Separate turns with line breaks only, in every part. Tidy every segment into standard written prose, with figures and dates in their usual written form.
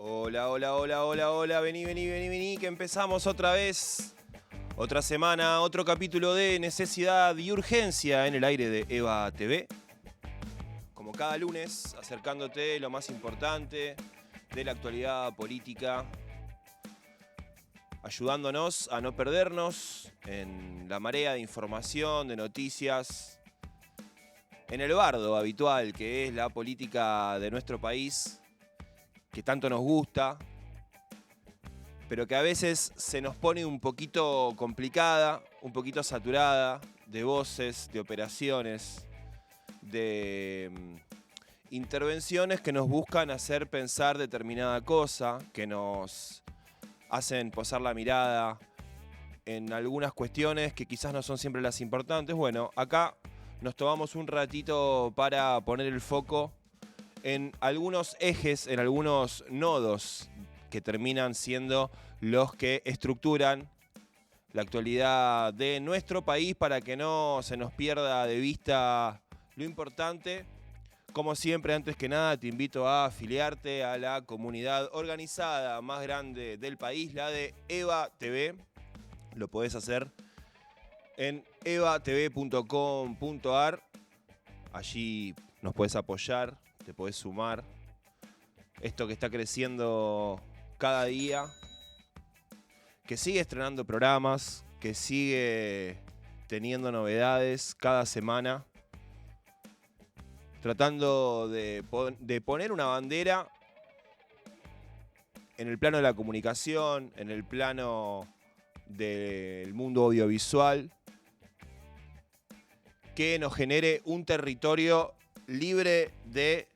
Hola, hola, hola, hola, hola, vení, que empezamos otra vez. Otra semana, otro capítulo de Necesidad y Urgencia en el aire de EVA TV. Como cada lunes, acercándote lo más importante de la actualidad política, ayudándonos a no perdernos en la marea de información, de noticias, en el bardo habitual que es la política de nuestro país, que tanto nos gusta, pero que a veces se nos pone un poquito complicada, un poquito saturada de voces, de operaciones, de intervenciones que nos buscan hacer pensar determinada cosa, que nos hacen posar la mirada en algunas cuestiones que quizás no son siempre las importantes. Bueno, acá nos tomamos un ratito para poner el foco en algunos ejes, en algunos nodos que terminan siendo los que estructuran la actualidad de nuestro país para que no se nos pierda de vista lo importante. Como siempre, antes que nada, te invito a afiliarte a la comunidad organizada más grande del país, la de EVA TV. Lo podés hacer en evatv.com.ar. Allí nos podés apoyar, te podés sumar. Esto que está creciendo cada día, que sigue estrenando programas, que sigue teniendo novedades cada semana, tratando de poner una bandera en el plano de la comunicación, en el plano del mundo audiovisual, que nos genere un territorio libre de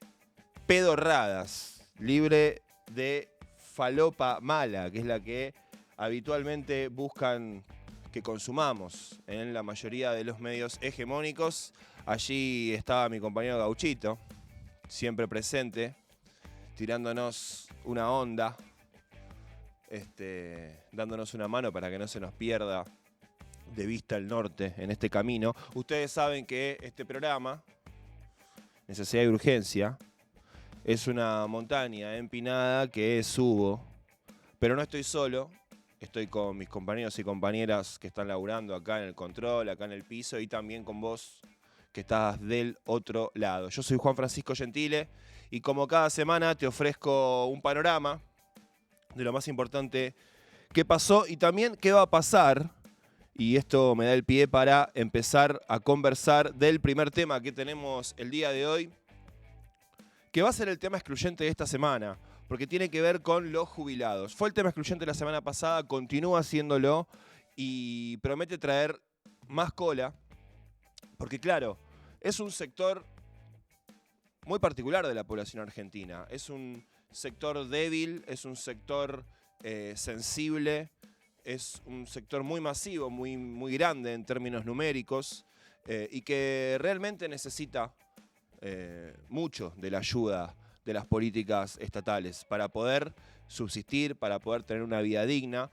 pedorradas, libre de falopa mala, que es la que habitualmente buscan que consumamos en la mayoría de los medios hegemónicos. Allí estaba mi compañero Gauchito, siempre presente, tirándonos una onda, dándonos una mano para que no se nos pierda de vista el norte en este camino. Ustedes saben que este programa, Necesidad y Urgencia, es una montaña empinada que subo, pero no estoy solo. Estoy con mis compañeros y compañeras que están laburando acá en el control, acá en el piso, y también con vos que estás del otro lado. Yo soy Juan Francisco Gentile y como cada semana te ofrezco un panorama de lo más importante que pasó y también qué va a pasar. Y esto me da el pie para empezar a conversar del primer tema que tenemos el día de hoy, que va a ser el tema excluyente de esta semana, porque tiene que ver con los jubilados. Fue el tema excluyente la semana pasada, continúa haciéndolo y promete traer más cola, porque claro, es un sector muy particular de la población argentina. Es un sector débil, es un sector sensible, es un sector muy masivo, muy grande en términos numéricos, y que realmente necesita mucho de la ayuda de las políticas estatales para poder subsistir, para poder tener una vida digna,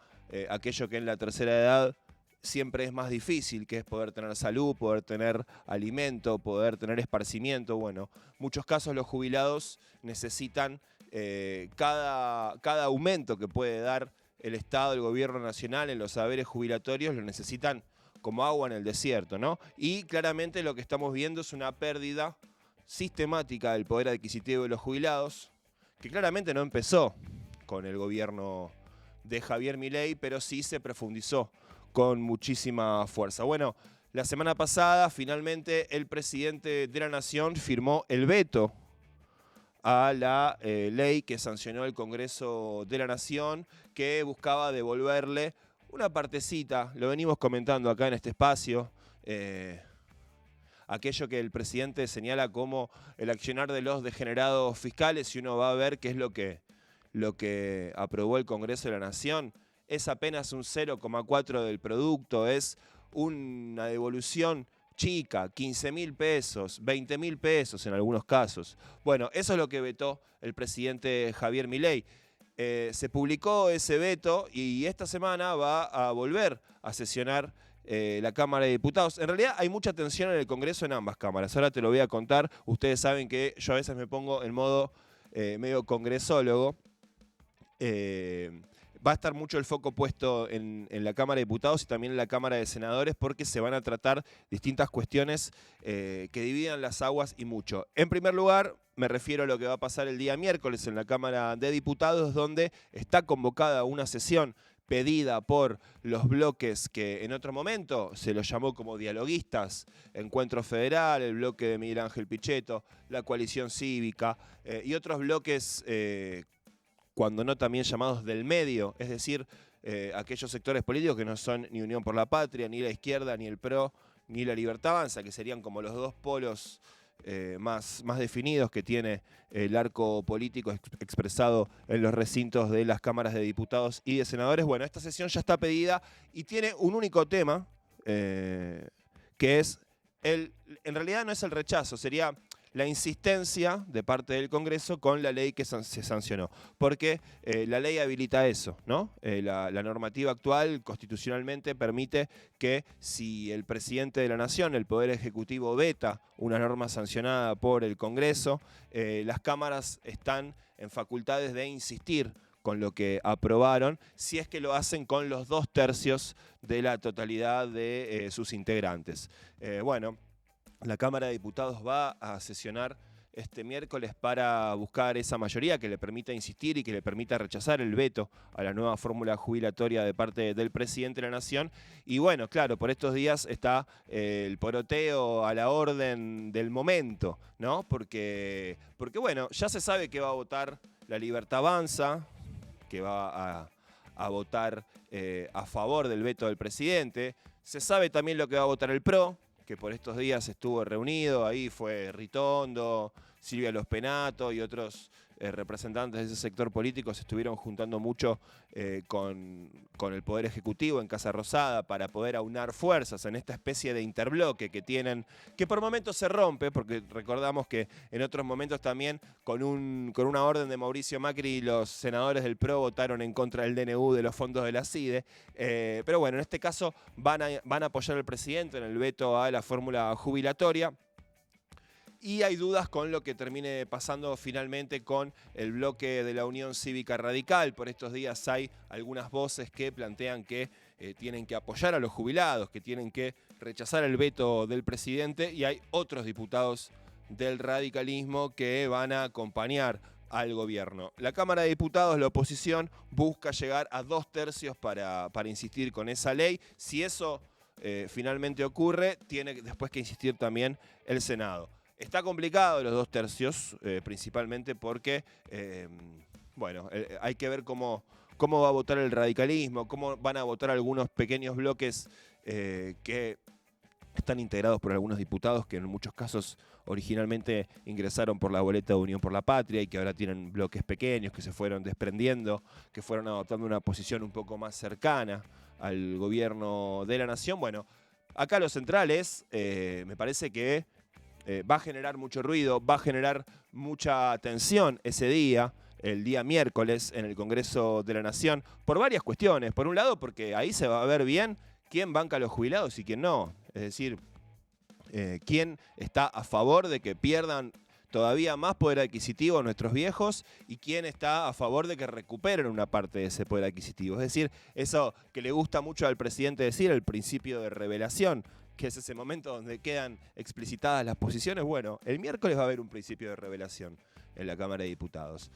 aquello que en la tercera edad siempre es más difícil, que es poder tener salud, poder tener alimento, poder tener esparcimiento. Bueno, en muchos casos los jubilados necesitan cada aumento que puede dar el Estado, el gobierno nacional en los saberes jubilatorios, lo necesitan como agua en el desierto, ¿no? Y claramente lo que estamos viendo es una pérdida sistemática del poder adquisitivo de los jubilados, que claramente no empezó con el gobierno de Javier Milei, pero sí se profundizó con muchísima fuerza. Bueno, la semana pasada finalmente el presidente de la Nación firmó el veto a la ley que sancionó el Congreso de la Nación, que buscaba devolverle una partecita, lo venimos comentando acá en este espacio, aquello que el presidente señala como el accionar de los degenerados fiscales, y uno va a ver qué es lo que aprobó el Congreso de la Nación. Es apenas un 0,4 del producto, es una devolución chica, 15.000 pesos, 20.000 pesos en algunos casos. Bueno, eso es lo que vetó el presidente Javier Milei. Se publicó ese veto y esta semana va a volver a sesionar la Cámara de Diputados. En realidad hay mucha tensión en el Congreso en ambas cámaras. Ahora te lo voy a contar. Ustedes saben que yo a veces me pongo en modo medio congresólogo. Va a estar mucho el foco puesto en la Cámara de Diputados y también en la Cámara de Senadores porque se van a tratar distintas cuestiones que dividan las aguas y mucho. En primer lugar, me refiero a lo que va a pasar el día miércoles en la Cámara de Diputados, donde está convocada una sesión pedida por los bloques que en otro momento se los llamó como dialoguistas, Encuentro Federal, el bloque de Miguel Ángel Pichetto, la Coalición Cívica y otros bloques cuando no también llamados del medio, es decir, aquellos sectores políticos que no son ni Unión por la Patria, ni la izquierda, ni el PRO, ni la Libertad Avanza, que serían como los dos polos más definidos que tiene el arco político expresado en los recintos de las cámaras de diputados y de senadores. Bueno, esta sesión ya está pedida y tiene un único tema, que es, en realidad no es el rechazo, sería la insistencia de parte del Congreso con la ley que se sancionó. Porque la ley habilita eso, ¿no? La normativa actual constitucionalmente permite que si el presidente de la Nación, el Poder Ejecutivo, veta una norma sancionada por el Congreso, las cámaras están en facultades de insistir con lo que aprobaron, si es que lo hacen con los 2/3 de la totalidad de sus integrantes. Bueno, la Cámara de Diputados va a sesionar este miércoles para buscar esa mayoría que le permita insistir y que le permita rechazar el veto a la nueva fórmula jubilatoria de parte del presidente de la Nación. Y bueno, claro, por estos días está el poroteo a la orden del momento, ¿no? Porque bueno, ya se sabe que va a votar la Libertad Avanza, que va a votar a favor del veto del presidente. Se sabe también lo que va a votar el PRO, que por estos días estuvo reunido, ahí fue Ritondo, Silvia Los Penato y otros representantes de ese sector político se estuvieron juntando mucho con el Poder Ejecutivo en Casa Rosada para poder aunar fuerzas en esta especie de interbloque que tienen, que por momentos se rompe, porque recordamos que en otros momentos también con una orden de Mauricio Macri los senadores del PRO votaron en contra del DNU de los fondos de la CIDE, pero bueno, en este caso van a apoyar al presidente en el veto a la fórmula jubilatoria. Y hay dudas con lo que termine pasando finalmente con el bloque de la Unión Cívica Radical. Por estos días hay algunas voces que plantean que tienen que apoyar a los jubilados, que tienen que rechazar el veto del presidente, y hay otros diputados del radicalismo que van a acompañar al gobierno. La Cámara de Diputados, la oposición, busca llegar a 2/3 para insistir con esa ley. Si eso finalmente ocurre, tiene después que insistir también el Senado. Está complicado los 2/3, principalmente porque, bueno, hay que ver cómo va a votar el radicalismo, cómo van a votar algunos pequeños bloques que están integrados por algunos diputados que en muchos casos originalmente ingresaron por la boleta de Unión por la Patria y que ahora tienen bloques pequeños que se fueron desprendiendo, que fueron adoptando una posición un poco más cercana al gobierno de la Nación. Bueno, acá lo central es, me parece que va a generar mucho ruido, va a generar mucha tensión ese día, el día miércoles en el Congreso de la Nación, por varias cuestiones. Por un lado, porque ahí se va a ver bien quién banca a los jubilados y quién no. Es decir, quién está a favor de que pierdan todavía más poder adquisitivo nuestros viejos y quién está a favor de que recuperen una parte de ese poder adquisitivo. Es decir, eso que le gusta mucho al presidente decir, el principio de revelación, que es ese momento donde quedan explicitadas las posiciones. Bueno, el miércoles va a haber un principio de revelación en la Cámara de Diputados.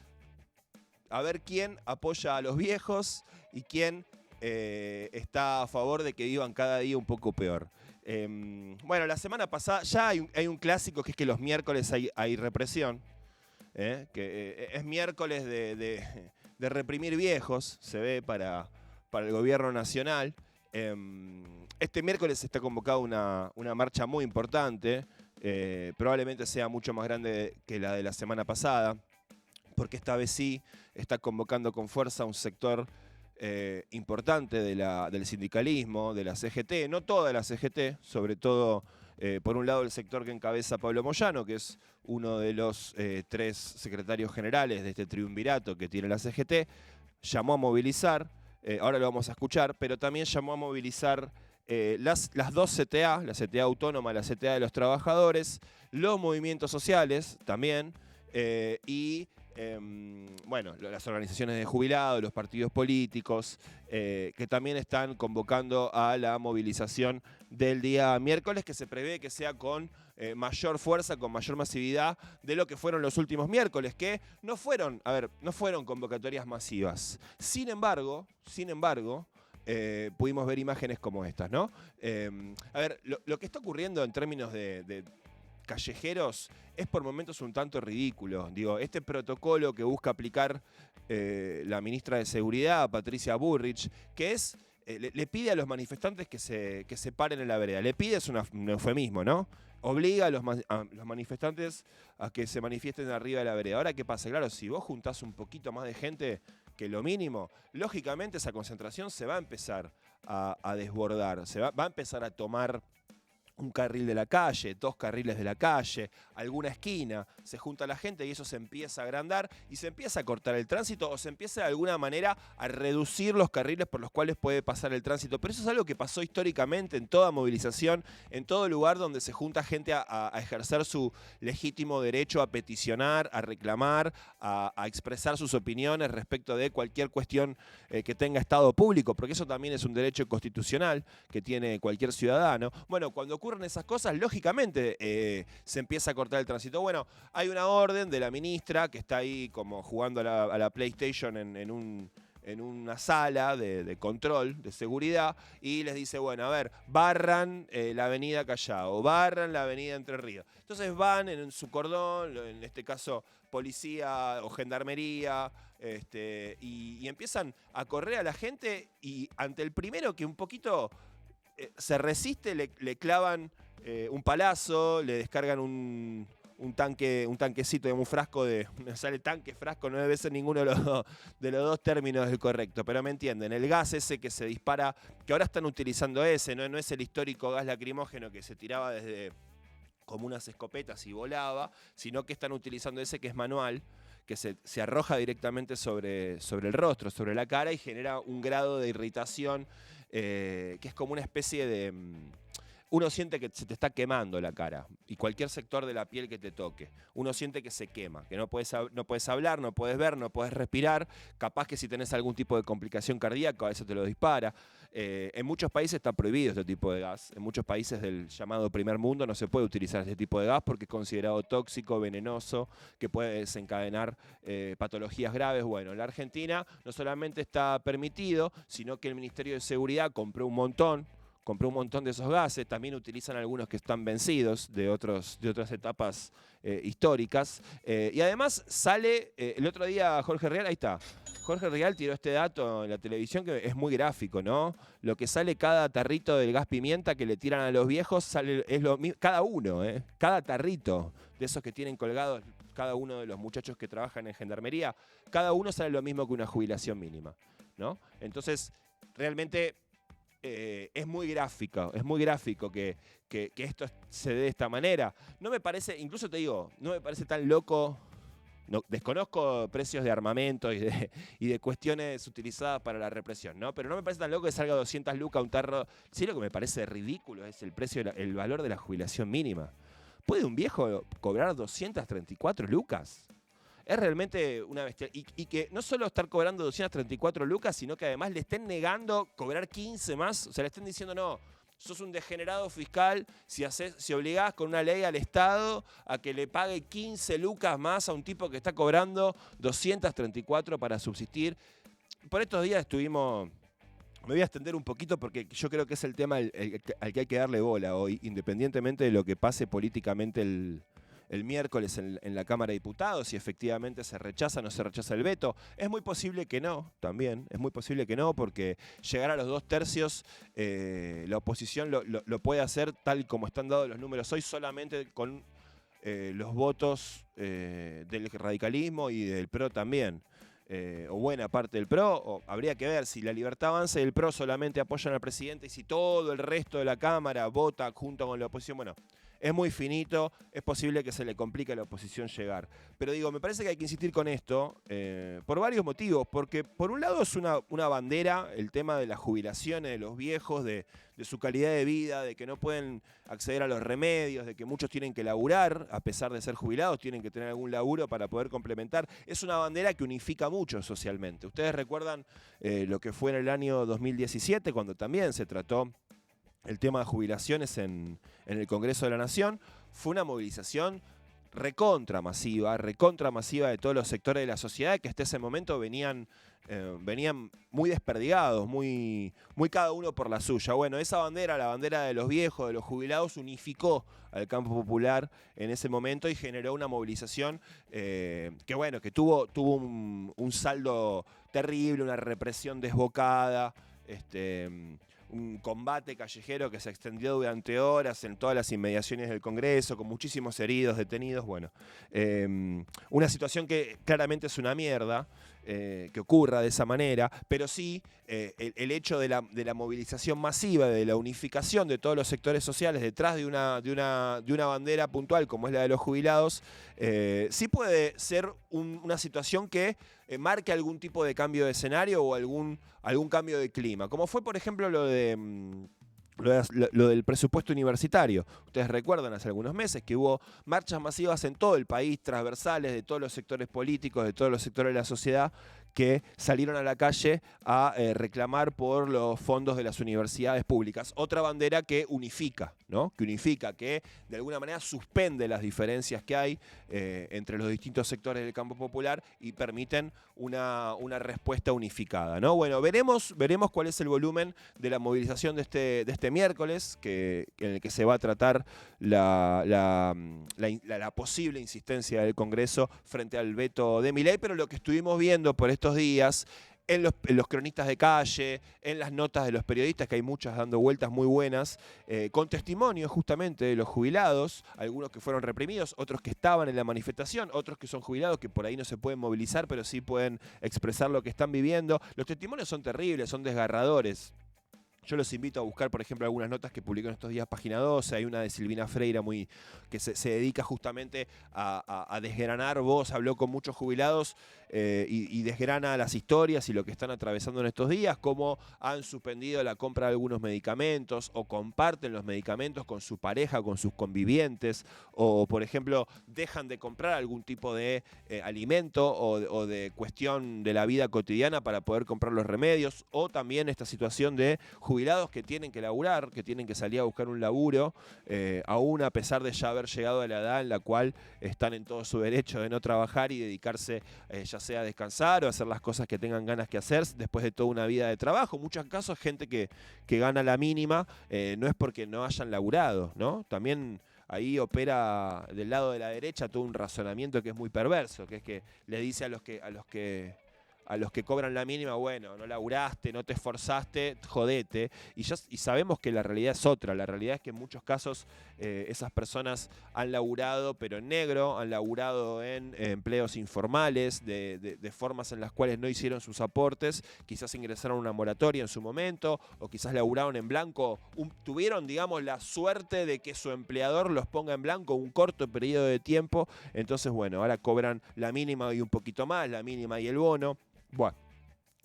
A ver quién apoya a los viejos y quién está a favor de que vivan cada día un poco peor. Bueno, la semana pasada ya hay un clásico que es que los miércoles hay represión, que es miércoles de reprimir viejos, se ve para el gobierno nacional. Este miércoles está convocada una marcha muy importante, probablemente sea mucho más grande que la de la semana pasada, porque esta vez sí está convocando con fuerza un sector importante del sindicalismo, de la CGT, no toda la CGT, sobre todo por un lado el sector que encabeza Pablo Moyano, que es uno de los 3 secretarios generales de este triunvirato que tiene la CGT, llamó a movilizar, ahora lo vamos a escuchar, pero también llamó a movilizar las 2 CTA, la CTA autónoma, la CTA de los trabajadores, los movimientos sociales también, y bueno, las organizaciones de jubilados, los partidos políticos, que también están convocando a la movilización del día miércoles, que se prevé que sea con mayor fuerza, con mayor masividad de lo que fueron los últimos miércoles, que no fueron convocatorias masivas. Sin embargo, pudimos ver imágenes como estas, ¿no? Lo que está ocurriendo en términos de callejeros es por momentos un tanto ridículo. Digo, este protocolo que busca aplicar la ministra de Seguridad, Patricia Bullrich, que es, le pide a los manifestantes que se paren en la vereda. Le pide, es un eufemismo, ¿no? Obliga a los manifestantes a que se manifiesten arriba de la vereda. Ahora, ¿qué pasa? Claro, si vos juntás un poquito más de gente que lo mínimo, lógicamente esa concentración se va a empezar a desbordar, va a empezar a tomar un carril de la calle, 2 carriles de la calle, alguna esquina, se junta la gente y eso se empieza a agrandar y se empieza a cortar el tránsito o se empieza de alguna manera a reducir los carriles por los cuales puede pasar el tránsito. Pero eso es algo que pasó históricamente en toda movilización, en todo lugar donde se junta gente a ejercer su legítimo derecho a peticionar, a reclamar, a expresar sus opiniones respecto de cualquier cuestión que tenga estado público, porque eso también es un derecho constitucional que tiene cualquier ciudadano. Bueno, cuando ocurren esas cosas, lógicamente se empieza a cortar el tránsito. Bueno, hay una orden de la ministra que está ahí como jugando a la PlayStation en una sala de control, de seguridad, y les dice, bueno, a ver, barran la avenida Callao, barran la avenida Entre Ríos. Entonces van en su cordón, en este caso policía o gendarmería, y empiezan a correr a la gente y ante el primero que un poquito se resiste, le clavan un palazo, le descargan un tanquecito, digamos, un frasco me sale tanque, frasco, no debe ser ninguno de los dos términos el correcto, pero me entienden, el gas ese que se dispara, que ahora están utilizando ese, no es el histórico gas lacrimógeno que se tiraba desde como unas escopetas y volaba, sino que están utilizando ese que es manual, que se arroja directamente sobre el rostro, sobre la cara y genera un grado de irritación que es como una especie de... Uno siente que se te está quemando la cara y cualquier sector de la piel que te toque. Uno siente que se quema, que no puedes hablar, no puedes ver, no puedes respirar. Capaz que si tenés algún tipo de complicación cardíaca, eso te lo dispara. En muchos países está prohibido este tipo de gas. En muchos países del llamado primer mundo no se puede utilizar este tipo de gas porque es considerado tóxico, venenoso, que puede desencadenar patologías graves. Bueno, en la Argentina no solamente está permitido, sino que el Ministerio de Seguridad compró un montón de esos gases, también utilizan algunos que están vencidos de otras etapas históricas. Y además sale, el otro día Jorge Rial, ahí está, Jorge Rial tiró este dato en la televisión que es muy gráfico, ¿no? Lo que sale cada tarrito del gas pimienta que le tiran a los viejos, es lo mismo, cada uno, cada tarrito de esos que tienen colgados cada uno de los muchachos que trabajan en gendarmería, cada uno sale lo mismo que una jubilación mínima, ¿no? Entonces, realmente... es muy gráfico que esto se dé de esta manera. No me parece, incluso te digo, no me parece tan loco. No, desconozco precios de armamento y de cuestiones utilizadas para la represión, ¿no? Pero no me parece tan loco que salga 200 lucas un tarro. Sí, lo que me parece ridículo es el precio, el valor de la jubilación mínima. ¿Puede un viejo cobrar 234 lucas? Es realmente una bestia. Y que no solo estar cobrando 234 lucas, sino que además le estén negando cobrar 15 más. O sea, le estén diciendo, no, sos un degenerado fiscal si obligás con una ley al Estado a que le pague 15 lucas más a un tipo que está cobrando 234 para subsistir. Por estos días estuvimos... Me voy a extender un poquito porque yo creo que es el tema al que hay que darle bola hoy, independientemente de lo que pase políticamente el miércoles en la Cámara de Diputados, si efectivamente se rechaza o no se rechaza el veto. Es muy posible que no, también. Es muy posible que no, porque llegar a los 2/3, la oposición lo puede hacer tal como están dados los números hoy, solamente con los votos del radicalismo y del PRO también. O buena parte del PRO, o habría que ver si la Libertad Avanza y el PRO solamente apoyan al presidente y si todo el resto de la Cámara vota junto con la oposición. Bueno, es muy finito, es posible que se le complique a la oposición llegar. Pero digo, me parece que hay que insistir con esto por varios motivos, porque por un lado es una bandera el tema de las jubilaciones de los viejos, de su calidad de vida, de que no pueden acceder a los remedios, de que muchos tienen que laburar, a pesar de ser jubilados, tienen que tener algún laburo para poder complementar. Es una bandera que unifica mucho socialmente. Ustedes recuerdan lo que fue en el año 2017, cuando también se trató el tema de jubilaciones en el Congreso de la Nación. Fue una movilización recontra masiva de todos los sectores de la sociedad que hasta ese momento venían muy desperdigados, muy cada uno por la suya. Bueno, esa bandera, la bandera de los viejos, de los jubilados, unificó al campo popular en ese momento y generó una movilización que tuvo un saldo terrible, una represión desbocada, un combate callejero que se extendió durante horas en todas las inmediaciones del Congreso, con muchísimos heridos, detenidos. Bueno, una situación que claramente es una mierda que ocurra de esa manera, pero sí el hecho de la movilización masiva, de la unificación de todos los sectores sociales detrás de una bandera puntual como es la de los jubilados, sí puede ser una situación que marque algún tipo de cambio de escenario o algún cambio de clima, como fue por ejemplo lo del presupuesto universitario. Ustedes recuerdan hace algunos meses que hubo marchas masivas en todo el país, transversales de todos los sectores políticos, de todos los sectores de la sociedad, que salieron a la calle a reclamar por los fondos de las universidades públicas. Otra bandera que unifica, ¿no? Que de alguna manera suspende las diferencias que hay entre los distintos sectores del campo popular y permiten una respuesta unificada, ¿no? Bueno, veremos cuál es el volumen de la movilización de este miércoles, en el que se va a tratar la posible insistencia del Congreso frente al veto de Milei, pero lo que estuvimos viendo por estos días en los cronistas de calle, en las notas de los periodistas, que hay muchas dando vueltas muy buenas, con testimonios justamente de los jubilados, algunos que fueron reprimidos, otros que estaban en la manifestación, otros que son jubilados que por ahí no se pueden movilizar, pero sí pueden expresar lo que están viviendo. Los testimonios son terribles, son desgarradores. Yo los invito a buscar, por ejemplo, algunas notas que publicó en estos días Página 12. Hay una de Silvina Freira que se dedica justamente a desgranar. Vos habló con muchos jubilados y desgrana las historias y lo que están atravesando en estos días, cómo han suspendido la compra de algunos medicamentos o comparten los medicamentos con su pareja, con sus convivientes, o, por ejemplo, dejan de comprar algún tipo de alimento o de cuestión de la vida cotidiana para poder comprar los remedios, o también esta situación de jubilados que tienen que laburar, que tienen que salir a buscar un laburo, aún a pesar de ya haber llegado a la edad en la cual están en todo su derecho de no trabajar y dedicarse ya sea a descansar o a hacer las cosas que tengan ganas que hacer después de toda una vida de trabajo. En muchos casos gente que gana la mínima, no es porque no hayan laburado, ¿no? También ahí opera del lado de la derecha todo un razonamiento que es muy perverso, que es que le dice a los que cobran la mínima, bueno, no laburaste, no te esforzaste, jodete. Y sabemos que la realidad es otra. La realidad es que en muchos casos esas personas han laburado, pero en negro, han laburado en empleos informales, de formas en las cuales no hicieron sus aportes, quizás ingresaron a una moratoria en su momento, o quizás laburaron en blanco, tuvieron, digamos, la suerte de que su empleador los ponga en blanco un corto periodo de tiempo. Entonces, bueno, ahora cobran la mínima y un poquito más, la mínima y el bono. Bueno,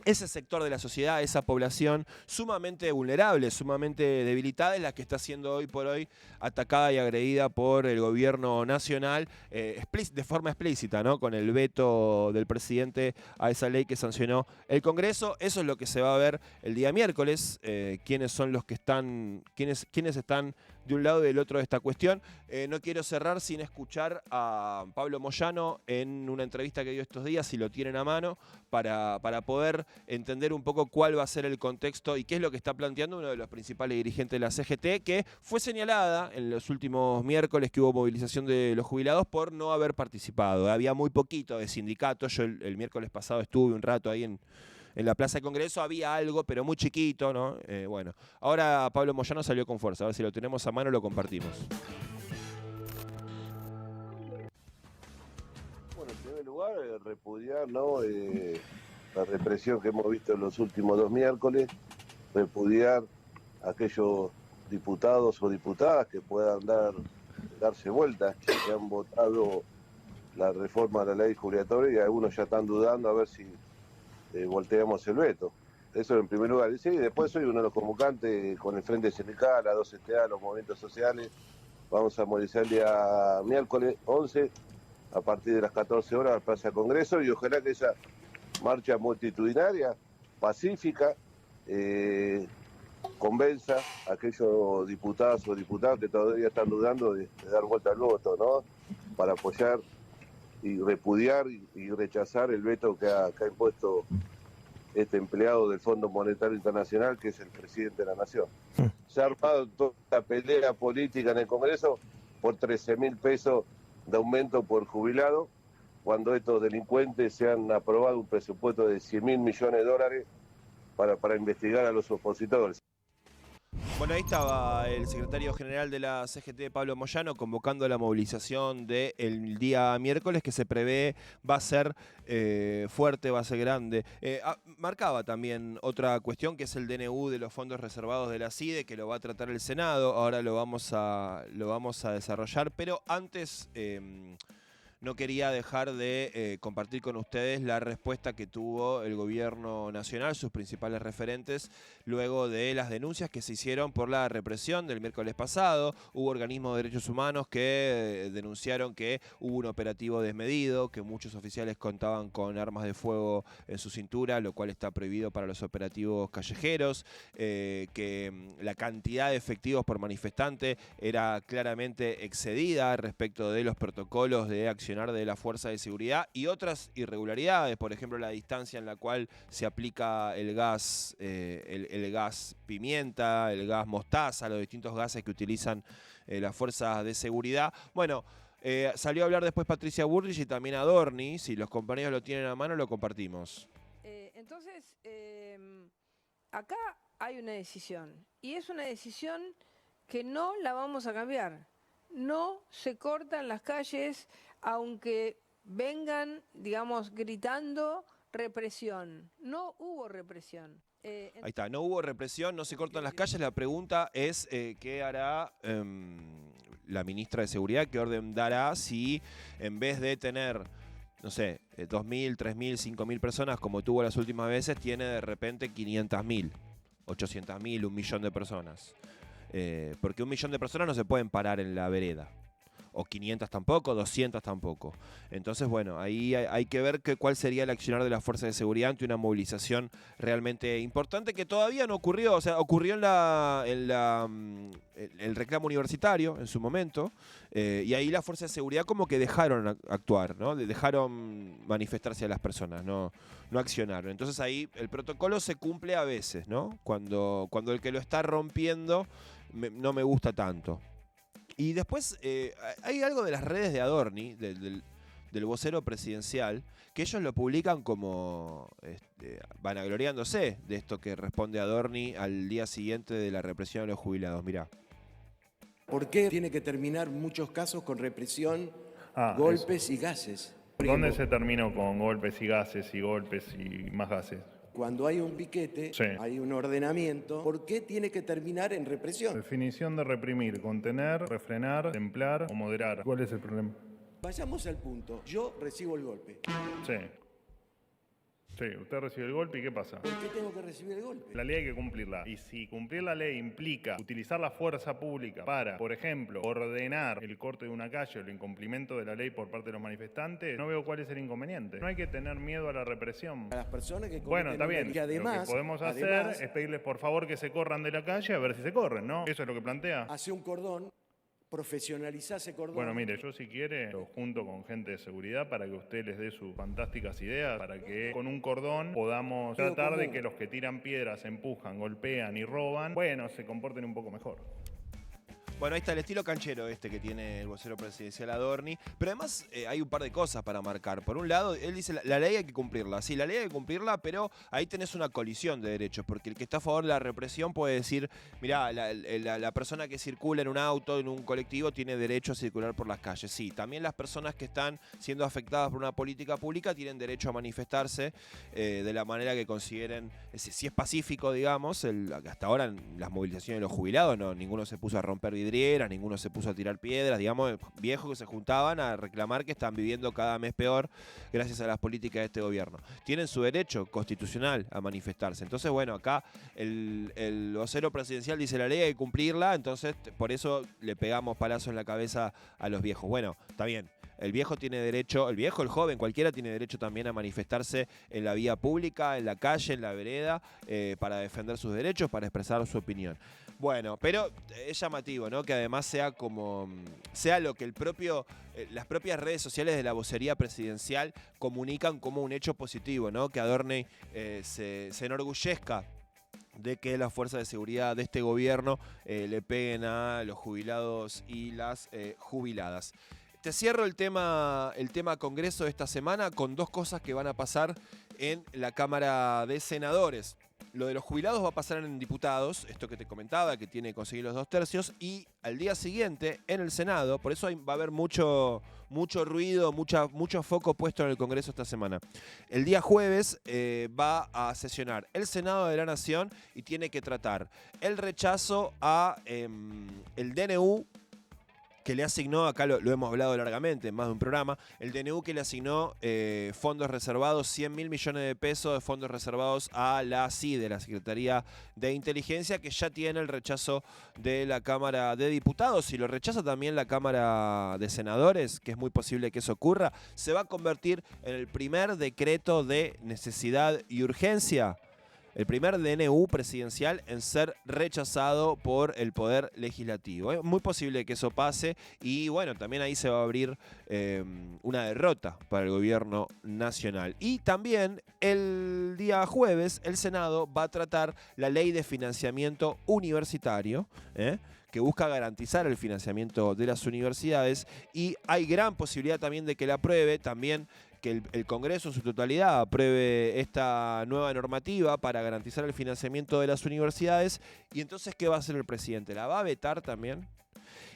ese sector de la sociedad, esa población sumamente vulnerable, sumamente debilitada, es la que está siendo hoy por hoy atacada y agredida por el gobierno nacional de forma explícita, ¿no? Con el veto del presidente a esa ley que sancionó el Congreso. Eso es lo que se va a ver el día miércoles, quiénes son los que están, quiénes están de un lado y del otro de esta cuestión. No quiero cerrar sin escuchar a Pablo Moyano en una entrevista que dio estos días, si lo tienen a mano, para poder entender un poco cuál va a ser el contexto y qué es lo que está planteando uno de los principales dirigentes de la CGT, que fue señalada en los últimos miércoles que hubo movilización de los jubilados por no haber participado. Había muy poquito de sindicatos. Yo el miércoles pasado estuve un rato ahí en la Plaza de Congreso, había algo, pero muy chiquito, ¿no? Bueno, ahora Pablo Moyano salió con fuerza. A ver si lo tenemos a mano, lo compartimos.
Bueno, en primer lugar, repudiar, ¿no? La represión que hemos visto en los últimos 2 miércoles, repudiar a aquellos diputados o diputadas que puedan dar darse vuelta, ya que han votado la reforma de la ley jubilatoria y algunos ya están dudando a ver si volteamos el veto. Eso en primer lugar. Y sí, después soy uno de los convocantes con el Frente Sindical, la 2STA, los movimientos sociales. Vamos a movilizar el día miércoles 11 a partir de las 14 horas al Plaza Congreso y ojalá que esa marcha multitudinaria, pacífica, convenza a aquellos diputados o diputadas que todavía están dudando de dar vuelta al voto, ¿no? Para apoyar y repudiar y rechazar el veto que ha impuesto este empleado del Fondo Monetario Internacional, que es el presidente de la Nación. Se ha armado toda la pelea política en el Congreso por 13.000 pesos de aumento por jubilado, cuando estos delincuentes se han aprobado un presupuesto de 100.000 millones de dólares para investigar a los opositores.
Bueno, ahí estaba el secretario general de la CGT, Pablo Moyano, convocando a la movilización del día miércoles, que se prevé va a ser fuerte, va a ser grande. Marcaba también otra cuestión, que es el DNU de los fondos reservados de la CIDE, que lo va a tratar el Senado. Ahora lo vamos a desarrollar, pero antes... no quería dejar de compartir con ustedes la respuesta que tuvo el gobierno nacional, sus principales referentes, luego de las denuncias que se hicieron por la represión del miércoles pasado. Hubo organismos de derechos humanos que denunciaron que hubo un operativo desmedido, que muchos oficiales contaban con armas de fuego en su cintura, lo cual está prohibido para los operativos callejeros, que la cantidad de efectivos por manifestante era claramente excedida respecto de los protocolos de acción de la fuerza de seguridad y otras irregularidades, por ejemplo la distancia en la cual se aplica el gas pimienta, el gas mostaza, los distintos gases que utilizan las fuerzas de seguridad. Bueno, salió a hablar después Patricia Bullrich y también Adorni. Si los compañeros lo tienen a mano, lo compartimos.
Entonces, acá hay una decisión y es una decisión que no la vamos a cambiar. No se cortan las calles aunque vengan, digamos, gritando represión. No hubo represión.
Ahí está, no hubo represión, no se cortan las calles. La pregunta es qué hará la ministra de Seguridad, qué orden dará si en vez de tener, no sé, 2.000, 3.000, 5.000 personas como tuvo las últimas veces, tiene de repente 500.000, 800.000, 1.000.000 de personas. Porque 1.000.000 de personas no se pueden parar en la vereda. O 500 tampoco, 200 tampoco. Entonces, bueno, ahí hay que ver cuál sería el accionar de las fuerzas de seguridad ante una movilización realmente importante que todavía no ocurrió. O sea, ocurrió en el reclamo universitario en su momento, y ahí las fuerzas de seguridad como que dejaron actuar, ¿no? Dejaron manifestarse a las personas, no accionaron. Entonces ahí el protocolo se cumple a veces, ¿no? Cuando el que lo está rompiendo no me gusta tanto. Y después hay algo de las redes de Adorni, del vocero presidencial, que ellos lo publican como vanagloriándose de esto que responde Adorni al día siguiente de la represión a los jubilados. Mirá.
¿Por qué tiene que terminar muchos casos con represión, golpes y gases?
¿Dónde se terminó con golpes y gases y golpes y más gases?
Cuando hay un piquete, sí, hay un ordenamiento. ¿Por qué tiene que terminar en represión?
Definición de reprimir: contener, refrenar, templar o moderar. ¿Cuál es el problema?
Vayamos al punto. Yo recibo el golpe.
Sí. Sí, usted recibe el golpe y ¿qué pasa?
¿Por qué tengo que recibir el golpe?
La ley hay que cumplirla. Y si cumplir la ley implica utilizar la fuerza pública para, por ejemplo, ordenar el corte de una calle o el incumplimiento de la ley por parte de los manifestantes, no veo cuál es el inconveniente. No hay que tener miedo a la represión.
A las personas que
bueno, está bien.
Y además,
lo que podemos hacer es pedirles por favor que se corran de la calle a ver si se corren, ¿no? Eso es lo que plantea.
Hace un cordón. Profesionalizar ese cordón.
Bueno, mire, yo si quiere lo junto con gente de seguridad para que usted les dé sus fantásticas ideas, para que con un cordón podamos tratar de que los que tiran piedras, empujan, golpean y roban, bueno, se comporten un poco mejor.
Bueno, ahí está el estilo canchero que tiene el vocero presidencial Adorni. Pero además hay un par de cosas para marcar. Por un lado, él dice la ley hay que cumplirla. Sí, la ley hay que cumplirla, pero ahí tenés una colisión de derechos. Porque el que está a favor de la represión puede decir, mirá, la persona que circula en un auto, en un colectivo, tiene derecho a circular por las calles. Sí, también las personas que están siendo afectadas por una política pública tienen derecho a manifestarse de la manera que consideren. Si es pacífico, digamos, hasta ahora en las movilizaciones de los jubilados, ninguno se puso a romper vidrios vidrieras, ninguno se puso a tirar piedras, digamos, viejos que se juntaban a reclamar que están viviendo cada mes peor gracias a las políticas de este gobierno. Tienen su derecho constitucional a manifestarse. Entonces, bueno, acá el vocero presidencial dice la ley hay que cumplirla, entonces por eso le pegamos palazos en la cabeza a los viejos. Bueno, está bien. El viejo tiene derecho, el viejo, el joven, cualquiera tiene derecho también a manifestarse en la vía pública, en la calle, en la vereda, para defender sus derechos, para expresar su opinión. Bueno, pero es llamativo, ¿no? Que además sea lo que las propias redes sociales de la vocería presidencial comunican como un hecho positivo, ¿no? Que Adorni se enorgullezca de que las fuerzas de seguridad de este gobierno le peguen a los jubilados y las jubiladas. Te cierro el tema Congreso de esta semana con dos cosas que van a pasar en la Cámara de Senadores. Lo de los jubilados va a pasar en diputados, esto que te comentaba, que tiene que conseguir los 2/3, y al día siguiente en el Senado, por eso va a haber mucho ruido, mucho foco puesto en el Congreso esta semana. El día jueves va a sesionar el Senado de la Nación y tiene que tratar el rechazo a el DNU, que le asignó, acá lo hemos hablado largamente en más de un programa, el DNU que le asignó fondos reservados, 100.000 millones de pesos de fondos reservados a la CIDE, la Secretaría de Inteligencia, que ya tiene el rechazo de la Cámara de Diputados. Si lo rechaza también la Cámara de Senadores, que es muy posible que eso ocurra, se va a convertir en el primer decreto de necesidad y urgencia. El primer DNU presidencial en ser rechazado por el Poder Legislativo. Es muy posible que eso pase y bueno, también ahí se va a abrir una derrota para el gobierno nacional. Y también el día jueves el Senado va a tratar la ley de financiamiento universitario, que busca garantizar el financiamiento de las universidades, y hay gran posibilidad también de que la apruebe, también que el Congreso en su totalidad apruebe esta nueva normativa para garantizar el financiamiento de las universidades. Y entonces, ¿qué va a hacer el presidente? ¿La va a vetar también?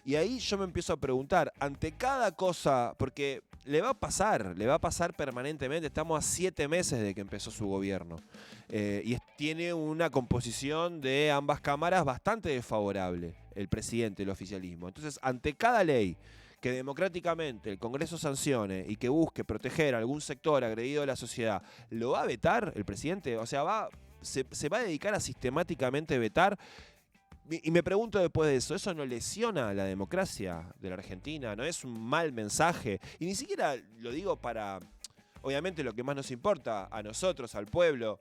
Y ahí yo me empiezo a preguntar, ante cada cosa, porque le va a pasar permanentemente, estamos a 7 meses de que empezó su gobierno, y tiene una composición de ambas cámaras bastante desfavorable, el presidente, el oficialismo. Entonces, ante cada ley que democráticamente el Congreso sancione y que busque proteger a algún sector agredido de la sociedad, ¿lo va a vetar el presidente? O sea, se va a dedicar a sistemáticamente vetar. Y me pregunto después de ¿eso no lesiona la democracia de la Argentina? ¿No es un mal mensaje? Y ni siquiera lo digo para, obviamente, lo que más nos importa a nosotros, al pueblo,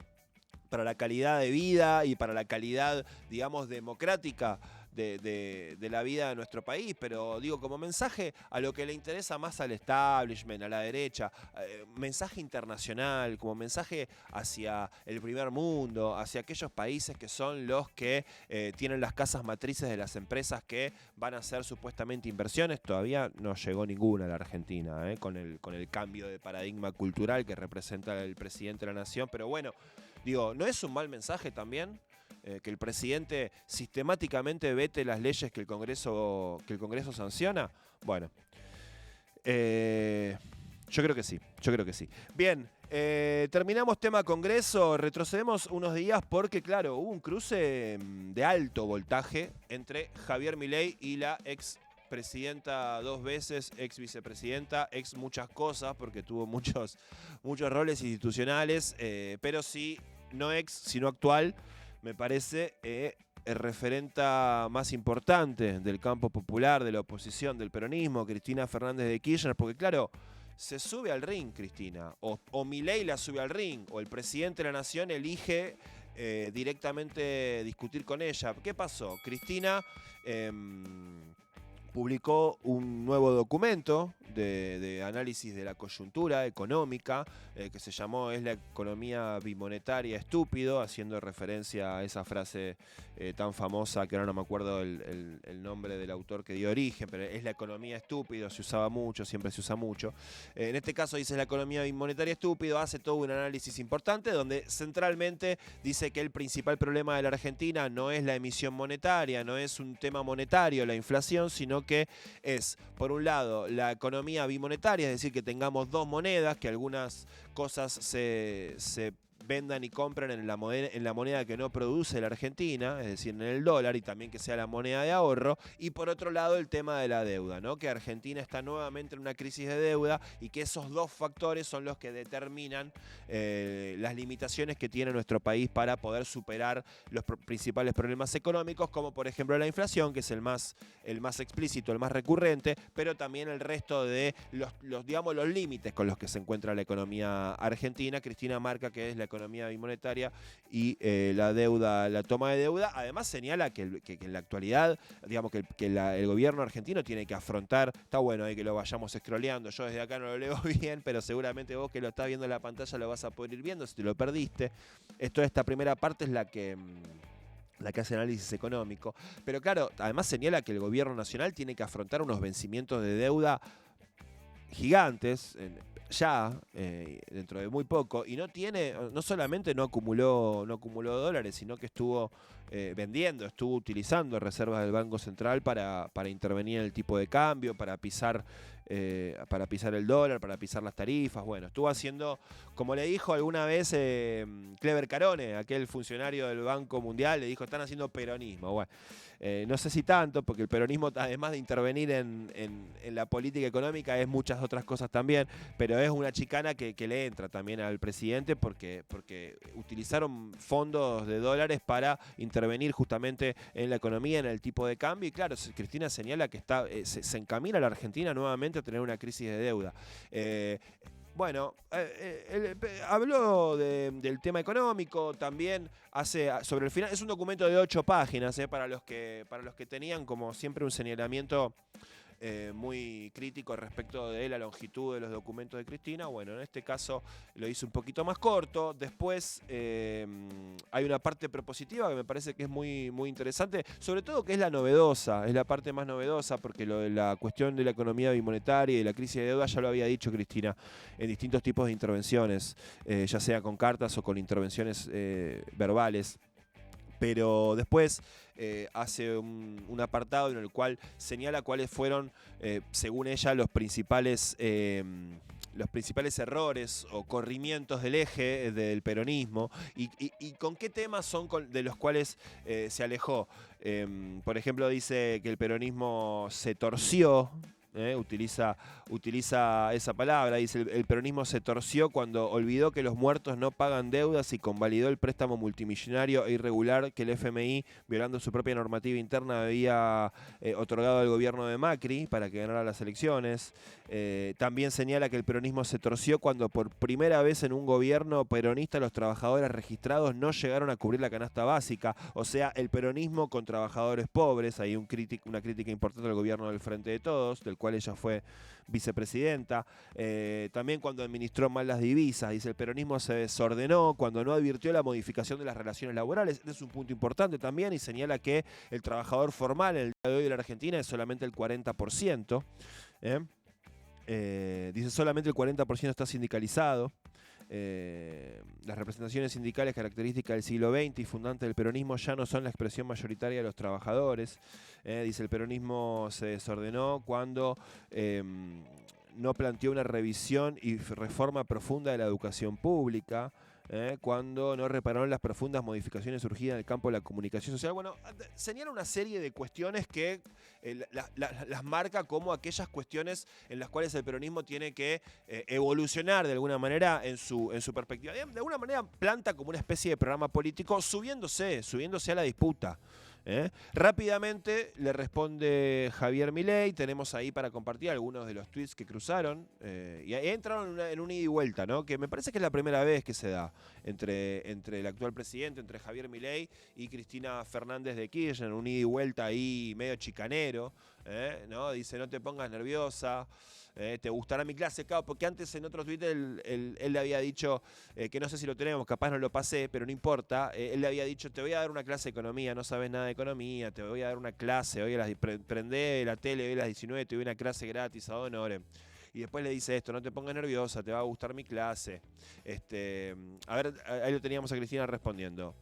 para la calidad de vida y para la calidad, digamos, democrática de la vida de nuestro país, pero digo, como mensaje a lo que le interesa más al establishment, a la derecha, mensaje internacional, como mensaje hacia el primer mundo, hacia aquellos países que son los que tienen las casas matrices de las empresas que van a hacer supuestamente inversiones. Todavía no llegó ninguna a la Argentina, con el cambio de paradigma cultural que representa el presidente de la Nación, pero bueno, digo, ¿no es un mal mensaje también que el presidente sistemáticamente vete las leyes que el Congreso sanciona? Bueno, yo creo que sí. Bien, terminamos tema Congreso, retrocedemos unos días porque, claro, hubo un cruce de alto voltaje entre Javier Milei y la ex presidenta 2 veces, ex vicepresidenta, ex muchas cosas, porque tuvo muchos roles institucionales, pero sí, no ex, sino actual, me parece el referente más importante del campo popular, de la oposición, del peronismo, Cristina Fernández de Kirchner, porque claro, se sube al ring Cristina, o Milei la sube al ring, o el presidente de la Nación elige directamente discutir con ella. ¿Qué pasó? Cristina publicó un nuevo documento de análisis de la coyuntura económica que se llamó "Es la economía bimonetaria estúpido", haciendo referencia a esa frase tan famosa que ahora no me acuerdo el nombre del autor que dio origen, pero "es la economía estúpido", se usaba mucho, siempre se usa mucho. En este caso dice "la economía bimonetaria estúpido", hace todo un análisis importante donde centralmente dice que el principal problema de la Argentina no es la emisión monetaria, no es un tema monetario, la inflación, sino que es, por un lado, la economía bimonetaria, es decir, que tengamos dos monedas, que algunas cosas se vendan y compren en la moneda que no produce la Argentina, es decir, en el dólar, y también que sea la moneda de ahorro. Y por otro lado, el tema de la deuda, ¿no? Que Argentina está nuevamente en una crisis de deuda y que esos dos factores son los que determinan las limitaciones que tiene nuestro país para poder superar los principales problemas económicos, como por ejemplo la inflación, que es el más explícito, el más recurrente, pero también el resto de los límites con los que se encuentra la economía argentina. Cristina marca que es la economía bimonetaria y la deuda, la toma de deuda. Además señala que en la actualidad, digamos que el gobierno argentino tiene que afrontar, está bueno que lo vayamos scrolleando, yo desde acá no lo leo bien, pero seguramente vos que lo estás viendo en la pantalla lo vas a poder ir viendo si te lo perdiste. Esta primera parte es la que hace análisis económico. Pero claro, además señala que el gobierno nacional tiene que afrontar unos vencimientos de deuda gigantes, dentro de muy poco, y no solamente no acumuló dólares, sino que estuvo estuvo utilizando reservas del Banco Central para intervenir en el tipo de cambio, para pisar el dólar, para pisar las tarifas. Bueno, estuvo haciendo, como le dijo alguna vez Clever Carone, aquel funcionario del Banco Mundial, le dijo, están haciendo peronismo. Bueno, no sé si tanto, porque el peronismo, además de intervenir en la política económica, es muchas otras cosas también, pero es una chicana que le entra también al presidente porque utilizaron fondos de dólares para intervenir justamente en la economía, en el tipo de cambio. Y claro, Cristina señala que se encamina a la Argentina nuevamente a tener una crisis de deuda. Habló del tema económico, también sobre el final. Es un documento de 8 páginas, para los que tenían como siempre un señalamiento muy crítico respecto de la longitud de los documentos de Cristina. Bueno, en este caso lo hice un poquito más corto. Después hay una parte propositiva que me parece que es muy, muy interesante, sobre todo que es la novedosa, es la parte más novedosa, porque lo de la cuestión de la economía bimonetaria y la crisis de deuda ya lo había dicho Cristina en distintos tipos de intervenciones, ya sea con cartas o con intervenciones verbales. Pero después hace un apartado en el cual señala cuáles fueron, según ella, los principales errores o corrimientos del eje del peronismo y con qué temas son de los cuales se alejó. Por ejemplo, dice que el peronismo se torció. Utiliza esa palabra, dice el peronismo se torció cuando olvidó que los muertos no pagan deudas y convalidó el préstamo multimillonario e irregular que el FMI, violando su propia normativa interna, había otorgado al gobierno de Macri para que ganara las elecciones. También señala que el peronismo se torció cuando por primera vez en un gobierno peronista los trabajadores registrados no llegaron a cubrir la canasta básica, o sea, el peronismo con trabajadores pobres. Hay una crítica importante al gobierno del Frente de Todos, del cual ella fue vicepresidenta. También cuando administró mal las divisas, dice el peronismo se desordenó cuando no advirtió la modificación de las relaciones laborales. Este es un punto importante también, y señala que el trabajador formal en el día de hoy de la Argentina es solamente el 40%. Dice solamente el 40% está sindicalizado. Las representaciones sindicales características del siglo XX y fundantes del peronismo ya no son la expresión mayoritaria de los trabajadores. Dice el peronismo se desordenó cuando no planteó una revisión y reforma profunda de la educación pública. Cuando no repararon las profundas modificaciones surgidas en el campo de la comunicación social. Bueno, señala una serie de cuestiones que las marca como aquellas cuestiones en las cuales el peronismo tiene que evolucionar de alguna manera en su perspectiva. De alguna manera planta como una especie de programa político subiéndose a la disputa. Rápidamente le responde Javier Milei. Tenemos ahí para compartir algunos de los tweets que cruzaron y entraron en un ida y vuelta, ¿no? Que me parece que es la primera vez que se da entre el actual presidente, entre Javier Milei y Cristina Fernández de Kirchner, un ida y vuelta ahí medio chicanero, ¿no? Dice, no te pongas nerviosa. ¿Te gustará mi clase? Claro, porque antes en otro tweet él le había dicho, que no sé si lo tenemos, capaz no lo pasé, pero no importa. Él le había dicho, te voy a dar una clase de economía, no sabes nada de economía, te voy a dar una clase, prendé la tele, hoy a las 19, te doy una clase gratis, ad honorem. Y después le dice esto, no te pongas nerviosa, te va a gustar mi clase. A ver, ahí lo teníamos a Cristina respondiendo.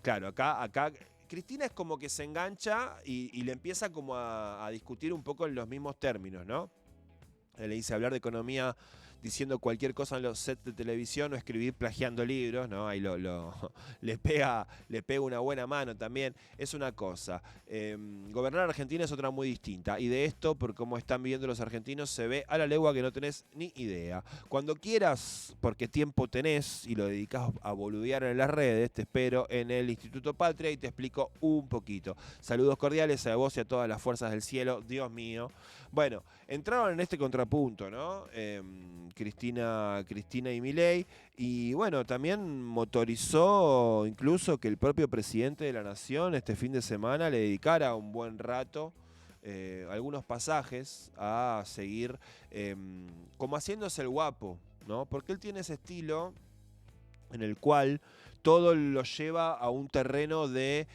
Claro, acá Cristina es como que se engancha y le empieza como a discutir un poco en los mismos términos, ¿no? Le dice hablar de economía diciendo cualquier cosa en los sets de televisión o escribir plagiando libros, ¿no? Ahí le pega una buena mano también. Es una cosa. Gobernar Argentina es otra muy distinta. Y de esto, por cómo están viviendo los argentinos, se ve a la legua que no tenés ni idea. Cuando quieras, porque tiempo tenés y lo dedicás a boludear en las redes, te espero en el Instituto Patria y te explico un poquito. Saludos cordiales a vos y a todas las fuerzas del cielo. Dios mío. Bueno, entraron en este contrapunto, ¿no? Cristina y Milei. Y bueno, también motorizó incluso que el propio presidente de la Nación este fin de semana le dedicara un buen rato, algunos pasajes a seguir como haciéndose el guapo, ¿no? Porque él tiene ese estilo en el cual todo lo lleva a un terreno de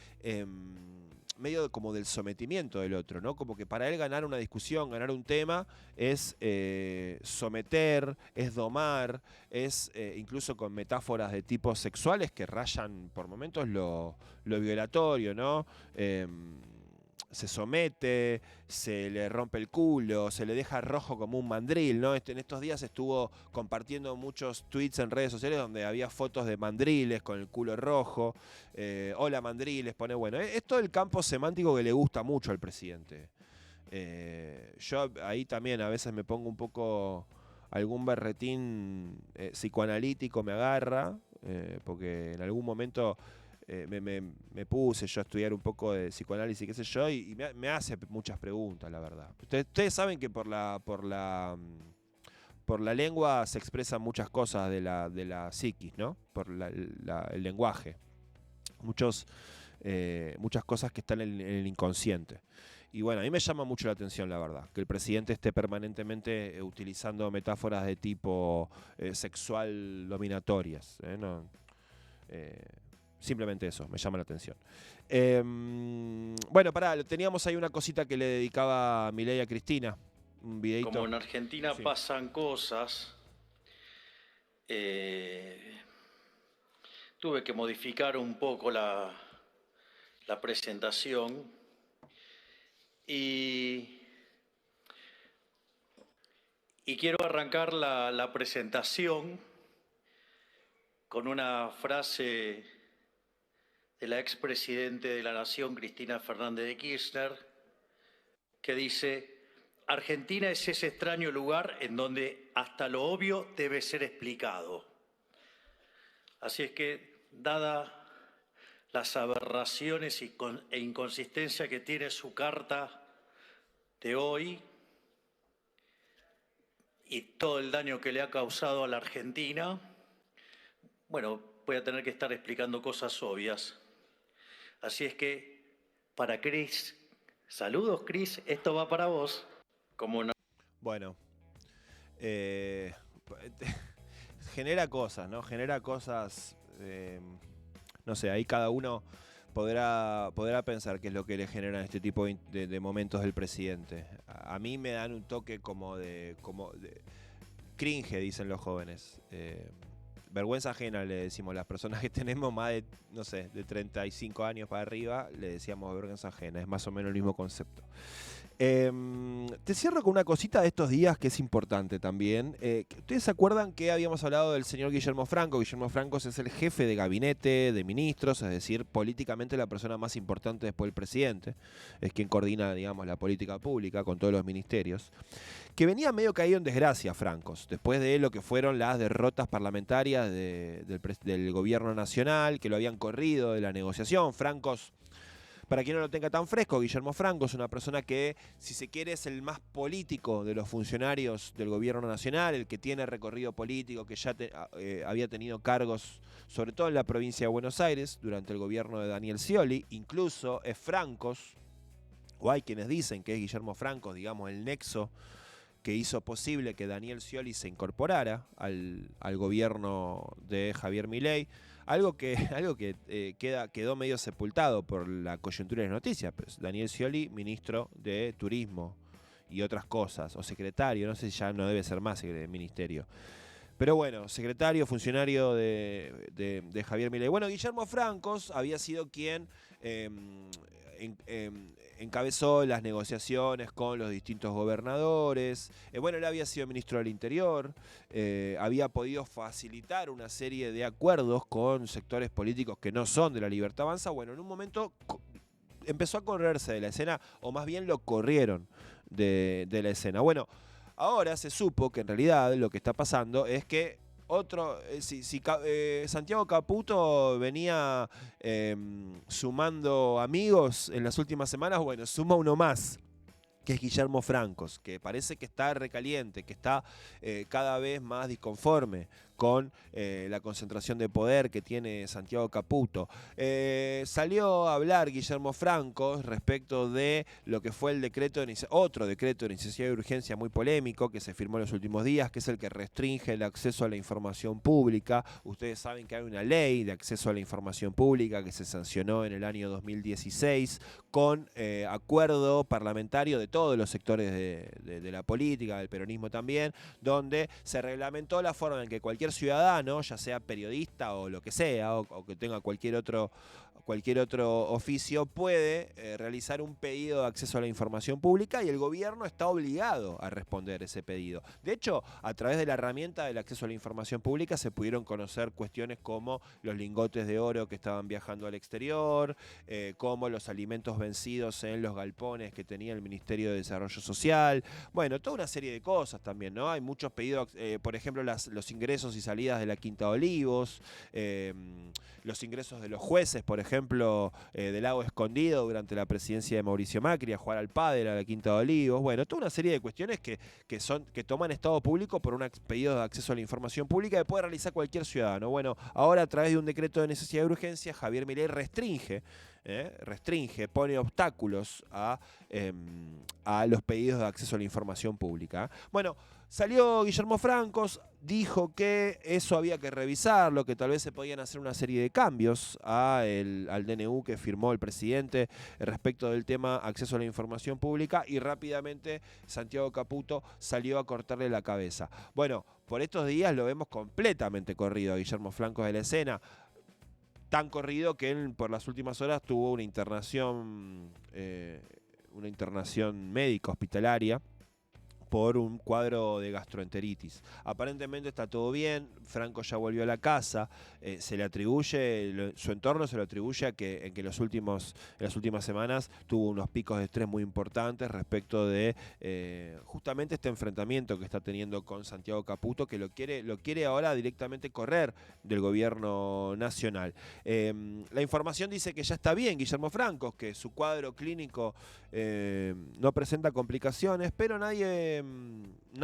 medio como del sometimiento del otro, ¿no? Como que para él ganar una discusión, ganar un tema, es someter, es domar, es incluso con metáforas de tipos sexuales que rayan por momentos lo violatorio, ¿no? Se somete, se le rompe el culo, se le deja rojo como un mandril, ¿no? En estos días estuvo compartiendo muchos tweets en redes sociales donde había fotos de mandriles con el culo rojo. Hola mandriles, pone bueno. Es todo el campo semántico que le gusta mucho al presidente. Yo ahí también a veces me pongo un poco algún berretín psicoanalítico, me agarra, porque en algún momento... me puse yo a estudiar un poco de psicoanálisis, qué sé yo, y me hace muchas preguntas, la verdad. Ustedes saben que por la lengua se expresan muchas cosas de la psiquis, ¿no? Por el lenguaje. Muchas cosas que están en el inconsciente. Y bueno, a mí me llama mucho la atención, la verdad, que el presidente esté permanentemente utilizando metáforas de tipo sexual dominatorias, ¿no? Simplemente eso, me llama la atención. Bueno, teníamos ahí una cosita que le dedicaba Milei a Cristina. Un videito.
Como en Argentina sí pasan cosas, tuve que modificar un poco la presentación y quiero arrancar la presentación con una frase de la expresidente de la Nación, Cristina Fernández de Kirchner, que dice: Argentina es ese extraño lugar en donde hasta lo obvio debe ser explicado. Así es que, dada las aberraciones e inconsistencia que tiene su carta de hoy y todo el daño que le ha causado a la Argentina, bueno, voy a tener que estar explicando cosas obvias. Así es que, para Cris, saludos Cris, esto va para vos. Como una...
Bueno, genera cosas, ¿no? Genera cosas, no sé, ahí cada uno podrá pensar qué es lo que le generan este tipo de momentos del presidente. A mí me dan un toque como de cringe, dicen los jóvenes. Vergüenza ajena le decimos las personas que tenemos más de, no sé, de 35 años para arriba, le decíamos vergüenza ajena, es más o menos el mismo concepto. Te cierro con una cosita de estos días que es importante también. ¿Ustedes se acuerdan que habíamos hablado del señor Guillermo Franco? Guillermo Franco es el jefe de gabinete de ministros, es decir, políticamente la persona más importante después del presidente. Es quien coordina, digamos, la política pública con todos los ministerios. Que venía medio caído en desgracia, Francos, después de lo que fueron las derrotas parlamentarias del gobierno nacional, que lo habían corrido de la negociación. Francos, para quien no lo tenga tan fresco, Guillermo Franco es una persona que, si se quiere, es el más político de los funcionarios del gobierno nacional, el que tiene recorrido político, que ya había tenido cargos, sobre todo en la provincia de Buenos Aires, durante el gobierno de Daniel Scioli. Incluso es Francos, o hay quienes dicen que es Guillermo Franco, digamos, el nexo que hizo posible que Daniel Scioli se incorporara al gobierno de Javier Milei. Algo que quedó medio sepultado por la coyuntura de las noticias. Pues Daniel Scioli, ministro de Turismo y otras cosas, o secretario, no sé si ya no debe ser más ministerio. Pero bueno, secretario, funcionario de Javier Milei. Bueno, Guillermo Francos había sido quien encabezó las negociaciones con los distintos gobernadores. Bueno, él había sido ministro del Interior, había podido facilitar una serie de acuerdos con sectores políticos que no son de la Libertad Avanza. Bueno, en un momento empezó a correrse de la escena, o más bien lo corrieron de la escena. Bueno, ahora se supo que en realidad lo que está pasando es que Santiago Caputo venía sumando amigos en las últimas semanas, bueno, suma uno más, que es Guillermo Francos, que parece que está recaliente, que está cada vez más disconforme con la concentración de poder que tiene Santiago Caputo. Salió a hablar Guillermo Francos respecto de lo que fue otro decreto de necesidad de urgencia muy polémico que se firmó en los últimos días, que es el que restringe el acceso a la información pública. Ustedes saben que hay una ley de acceso a la información pública que se sancionó en el año 2016 con acuerdo parlamentario de todos los sectores de la política, del peronismo también, donde se reglamentó la forma en que cualquier ciudadano, ya sea periodista o lo que sea, o que tenga cualquier otro oficio, puede realizar un pedido de acceso a la información pública y el gobierno está obligado a responder ese pedido. De hecho, a través de la herramienta del acceso a la información pública se pudieron conocer cuestiones como los lingotes de oro que estaban viajando al exterior, como los alimentos vencidos en los galpones que tenía el Ministerio de Desarrollo Social. Bueno, toda una serie de cosas también, ¿no? Hay muchos pedidos, por ejemplo, los ingresos y salidas de la Quinta de Olivos, los ingresos de los jueces, por ejemplo, del Lago Escondido durante la presidencia de Mauricio Macri, a jugar al pádel a la Quinta de Olivos. Bueno, toda una serie de cuestiones que toman estado público por un pedido de acceso a la información pública que puede realizar cualquier ciudadano. Bueno, ahora a través de un decreto de necesidad de urgencia, Javier Milei restringe, pone obstáculos a los pedidos de acceso a la información pública. Bueno, salió Guillermo Francos, dijo que eso había que revisarlo, que tal vez se podían hacer una serie de cambios al DNU que firmó el presidente respecto del tema acceso a la información pública, y rápidamente Santiago Caputo salió a cortarle la cabeza. Bueno, por estos días lo vemos completamente corrido a Guillermo Francos de la escena. Tan corrido que él por las últimas horas tuvo una internación médica hospitalaria por un cuadro de gastroenteritis. Aparentemente está todo bien, Franco ya volvió a la casa, se le atribuye, su entorno se lo atribuye a que en las últimas semanas tuvo unos picos de estrés muy importantes respecto de justamente este enfrentamiento que está teniendo con Santiago Caputo, que lo quiere ahora directamente correr del gobierno nacional. La información dice que ya está bien Guillermo Francos, que su cuadro clínico no presenta complicaciones, pero nadie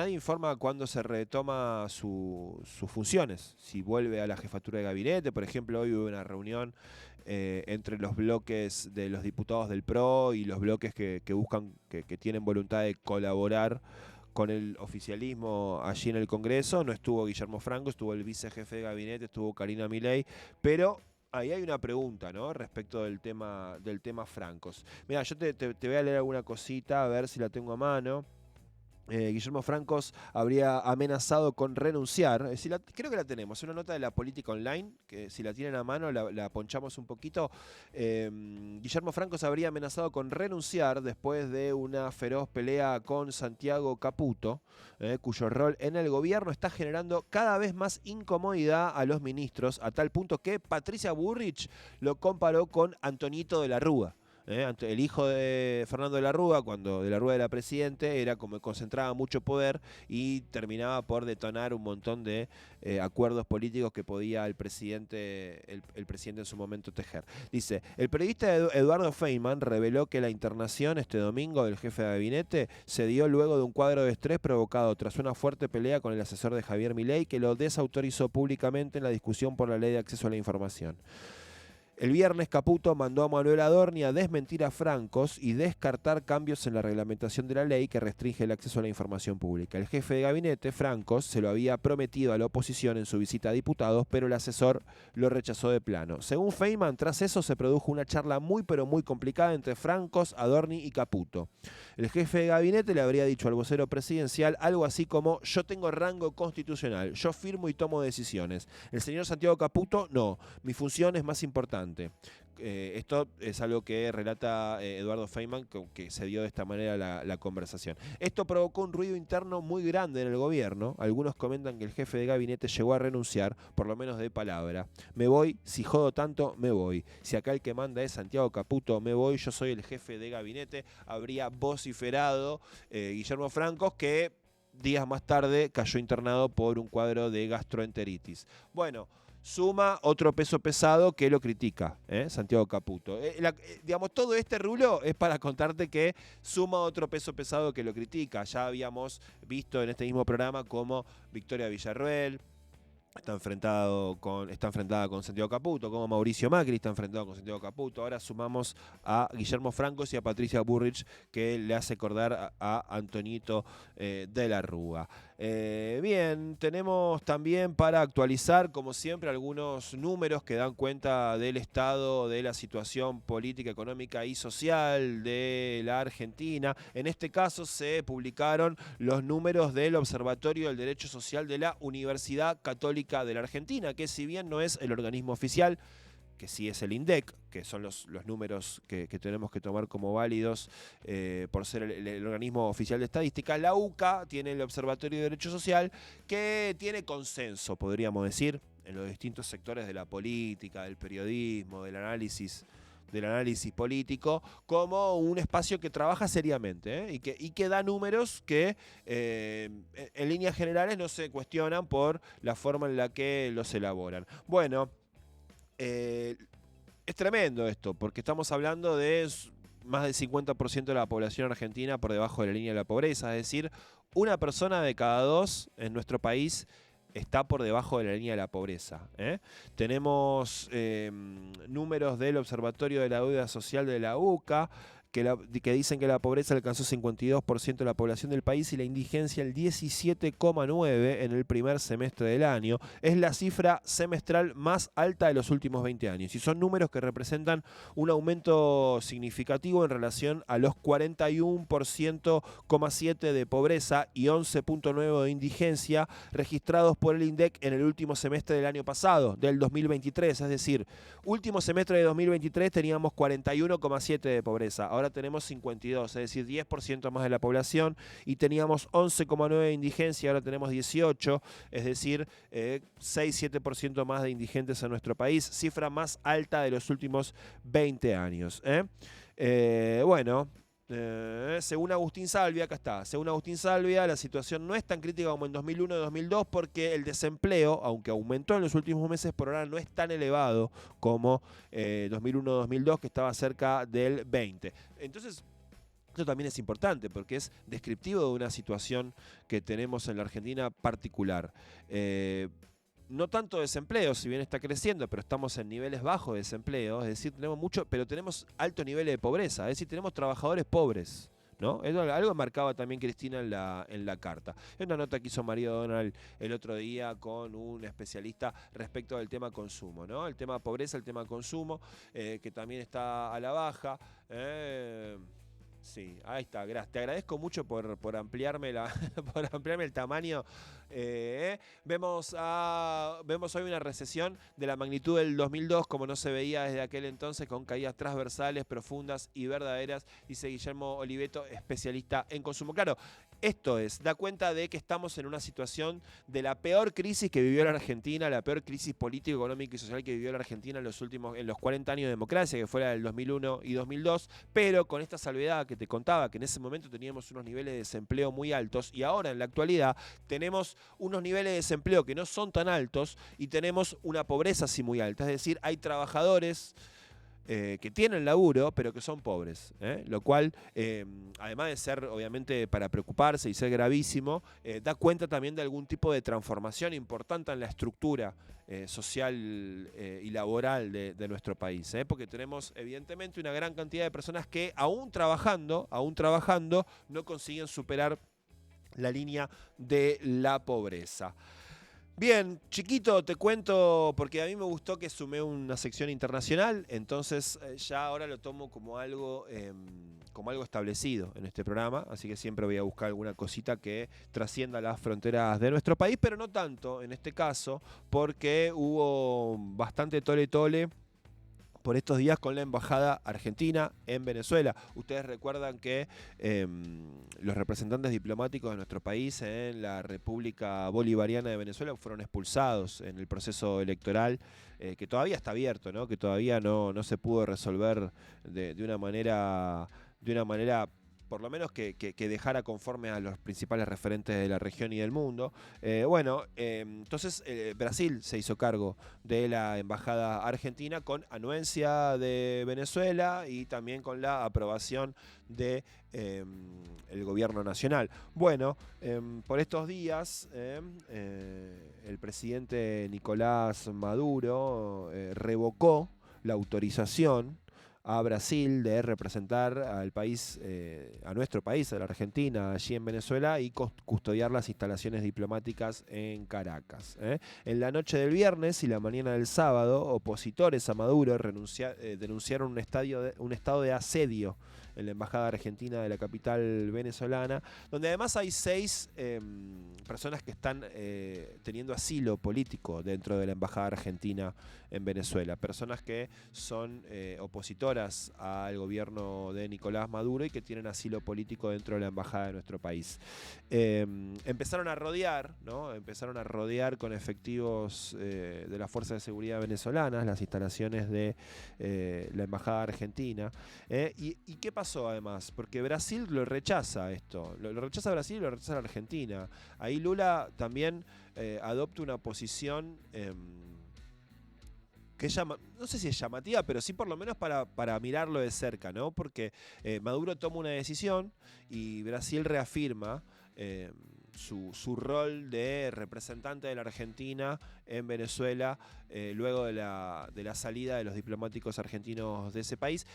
informa cuándo se retoma sus funciones, si vuelve a la jefatura de gabinete. Por ejemplo, hoy hubo una reunión entre los bloques de los diputados del PRO y los bloques que buscan, que tienen voluntad de colaborar con el oficialismo allí en el Congreso. No estuvo Guillermo Francos, estuvo el vicejefe de gabinete, estuvo Karina Milei, pero ahí hay una pregunta, ¿no?, respecto del tema Francos. Mira, yo te voy a leer alguna cosita, a ver si la tengo a mano. Guillermo Francos habría amenazado con renunciar. Creo que la tenemos, es una nota de La Política Online, que si la tienen a mano la ponchamos un poquito. Guillermo Francos habría amenazado con renunciar después de una feroz pelea con Santiago Caputo, cuyo rol en el gobierno está generando cada vez más incomodidad a los ministros, a tal punto que Patricia Bullrich lo comparó con Antonito de la Rúa. El hijo de Fernando de la Rúa, cuando de la Rúa era presidente, era como que concentraba mucho poder y terminaba por detonar un montón de acuerdos políticos que podía el presidente en su momento tejer. Dice, el periodista Eduardo Feynman reveló que la internación este domingo del jefe de gabinete se dio luego de un cuadro de estrés provocado tras una fuerte pelea con el asesor de Javier Milei, que lo desautorizó públicamente en la discusión por la ley de acceso a la información. El viernes Caputo mandó a Manuel Adorni a desmentir a Francos y descartar cambios en la reglamentación de la ley que restringe el acceso a la información pública. El jefe de gabinete, Francos, se lo había prometido a la oposición en su visita a diputados, pero el asesor lo rechazó de plano. Según Feynman, tras eso se produjo una charla muy pero muy complicada entre Francos, Adorni y Caputo. El jefe de gabinete le habría dicho al vocero presidencial algo así como: yo tengo rango constitucional, yo firmo y tomo decisiones. El señor Santiago Caputo, no, mi función es más importante. Esto es algo que relata Eduardo Feynman, que se dio de esta manera la conversación. Esto provocó un ruido interno muy grande en el gobierno. Algunos comentan que el jefe de gabinete llegó a renunciar, por lo menos de palabra. Me voy, si jodo tanto, me voy. Si acá el que manda es Santiago Caputo, me voy, yo soy el jefe de gabinete. Habría vociferado Guillermo Francos, que días más tarde cayó internado por un cuadro de gastroenteritis. Bueno, suma otro peso pesado que lo critica, Santiago Caputo. Digamos, todo este rulo es para contarte que suma otro peso pesado que lo critica. Ya habíamos visto en este mismo programa cómo Victoria Villarruel está enfrentada con Santiago Caputo, como Mauricio Macri está enfrentado con Santiago Caputo. Ahora sumamos a Guillermo Francos y a Patricia Bullrich, que le hace acordar a Antonito de la Rúa. Bien, tenemos también para actualizar, como siempre, algunos números que dan cuenta del estado de la situación política, económica y social de la Argentina. En este caso se publicaron los números del Observatorio del Derecho Social de la Universidad Católica de la Argentina, que si bien no es el organismo oficial, que sí es el INDEC, que son los números que tenemos que tomar como válidos por ser el organismo oficial de estadística, la UCA tiene el Observatorio de Derecho Social, que tiene consenso, podríamos decir, en los distintos sectores de la política, del periodismo, del análisis político, como un espacio que trabaja seriamente, y que da números que en líneas generales no se cuestionan por la forma en la que los elaboran. Bueno, es tremendo esto, porque estamos hablando de más del 50% de la población argentina por debajo de la línea de la pobreza, es decir, una persona de cada dos en nuestro país está por debajo de la línea de la pobreza. Tenemos números del Observatorio de la Deuda Social de la UCA, que dicen que la pobreza alcanzó 52% de la población del país y la indigencia el 17,9% en el primer semestre del año. Es la cifra semestral más alta de los últimos 20 años. Y son números que representan un aumento significativo en relación a los 41,7% de pobreza y 11,9% de indigencia registrados por el INDEC en el último semestre del año pasado, del 2023. Es decir, último semestre de 2023 teníamos 41,7% de pobreza. Ahora tenemos 52, es decir, 10% más de la población, y teníamos 11,9% de indigencia, ahora tenemos 18%, es decir, 6-7% más de indigentes en nuestro país, cifra más alta de los últimos 20 años. Según Agustín Salvia, acá está, según Agustín Salvia, la situación no es tan crítica como en 2001 y 2002 porque el desempleo, aunque aumentó en los últimos meses, por ahora no es tan elevado como 2001-2002, que estaba cerca del 20%. Entonces, esto también es importante porque es descriptivo de una situación que tenemos en la Argentina particular. No tanto desempleo, si bien está creciendo, pero estamos en niveles bajos de desempleo, es decir, tenemos mucho, pero tenemos alto nivel de pobreza, es decir, tenemos trabajadores pobres, ¿no? Algo marcaba también Cristina en la carta. Es una nota que hizo María Donald el otro día con un especialista respecto al tema consumo, ¿no? El tema pobreza, el tema consumo, que también está a la baja. Sí, ahí está, gracias. Te agradezco mucho por ampliarme por ampliarme el tamaño. Vemos hoy una recesión de la magnitud del 2002, como no se veía desde aquel entonces, con caídas transversales, profundas y verdaderas, dice Guillermo Oliveto, especialista en consumo. Claro, esto da cuenta de que estamos en una situación de la peor crisis que vivió la Argentina, la peor crisis política, económica y social que vivió la Argentina en los 40 años de democracia, que fue la del 2001 y 2002, pero con esta salvedad que te contaba, que en ese momento teníamos unos niveles de desempleo muy altos, y ahora en la actualidad tenemos unos niveles de desempleo que no son tan altos y tenemos una pobreza sí muy alta. Es decir, hay trabajadores que tienen laburo, pero que son pobres, lo cual, además de ser obviamente para preocuparse y ser gravísimo, da cuenta también de algún tipo de transformación importante en la estructura social y laboral de nuestro país, porque tenemos evidentemente una gran cantidad de personas que aún trabajando, no consiguen superar la línea de la pobreza. Bien, chiquito, te cuento, porque a mí me gustó que sumé una sección internacional, entonces ya ahora lo tomo como algo establecido en este programa, así que siempre voy a buscar alguna cosita que trascienda las fronteras de nuestro país, pero no tanto en este caso, porque hubo bastante tole-tole por estos días con la embajada argentina en Venezuela. Ustedes recuerdan que los representantes diplomáticos de nuestro país en la República Bolivariana de Venezuela fueron expulsados en el proceso electoral, que todavía está abierto, ¿no? Que todavía no se pudo resolver de una manera por lo menos que dejara conforme a los principales referentes de la región y del mundo. Entonces Brasil se hizo cargo de la embajada argentina con anuencia de Venezuela y también con la aprobación de el gobierno nacional. Bueno, por estos días el presidente Nicolás Maduro revocó la autorización a Brasil de representar al país, a nuestro país, a la Argentina, allí en Venezuela, y custodiar las instalaciones diplomáticas en Caracas. En la noche del viernes y la mañana del sábado, opositores a Maduro denunciaron un estado de asedio en la embajada argentina de la capital venezolana, donde además hay 6 personas que están teniendo asilo político dentro de la embajada argentina en Venezuela, personas que son opositoras al gobierno de Nicolás Maduro y que tienen asilo político dentro de la embajada de nuestro país. Empezaron a rodear, ¿no? Empezaron a rodear con efectivos de las fuerzas de seguridad venezolanas las instalaciones de la embajada argentina. ¿Y qué pasó además? Porque Brasil lo rechaza esto, lo rechaza Brasil y lo rechaza la Argentina. Ahí Lula también adopta una posición que no sé si es llamativa, pero sí por lo menos para mirarlo de cerca, ¿no? Porque Maduro toma una decisión y Brasil reafirma su rol de representante de la Argentina en Venezuela luego de la salida de los diplomáticos argentinos de ese país.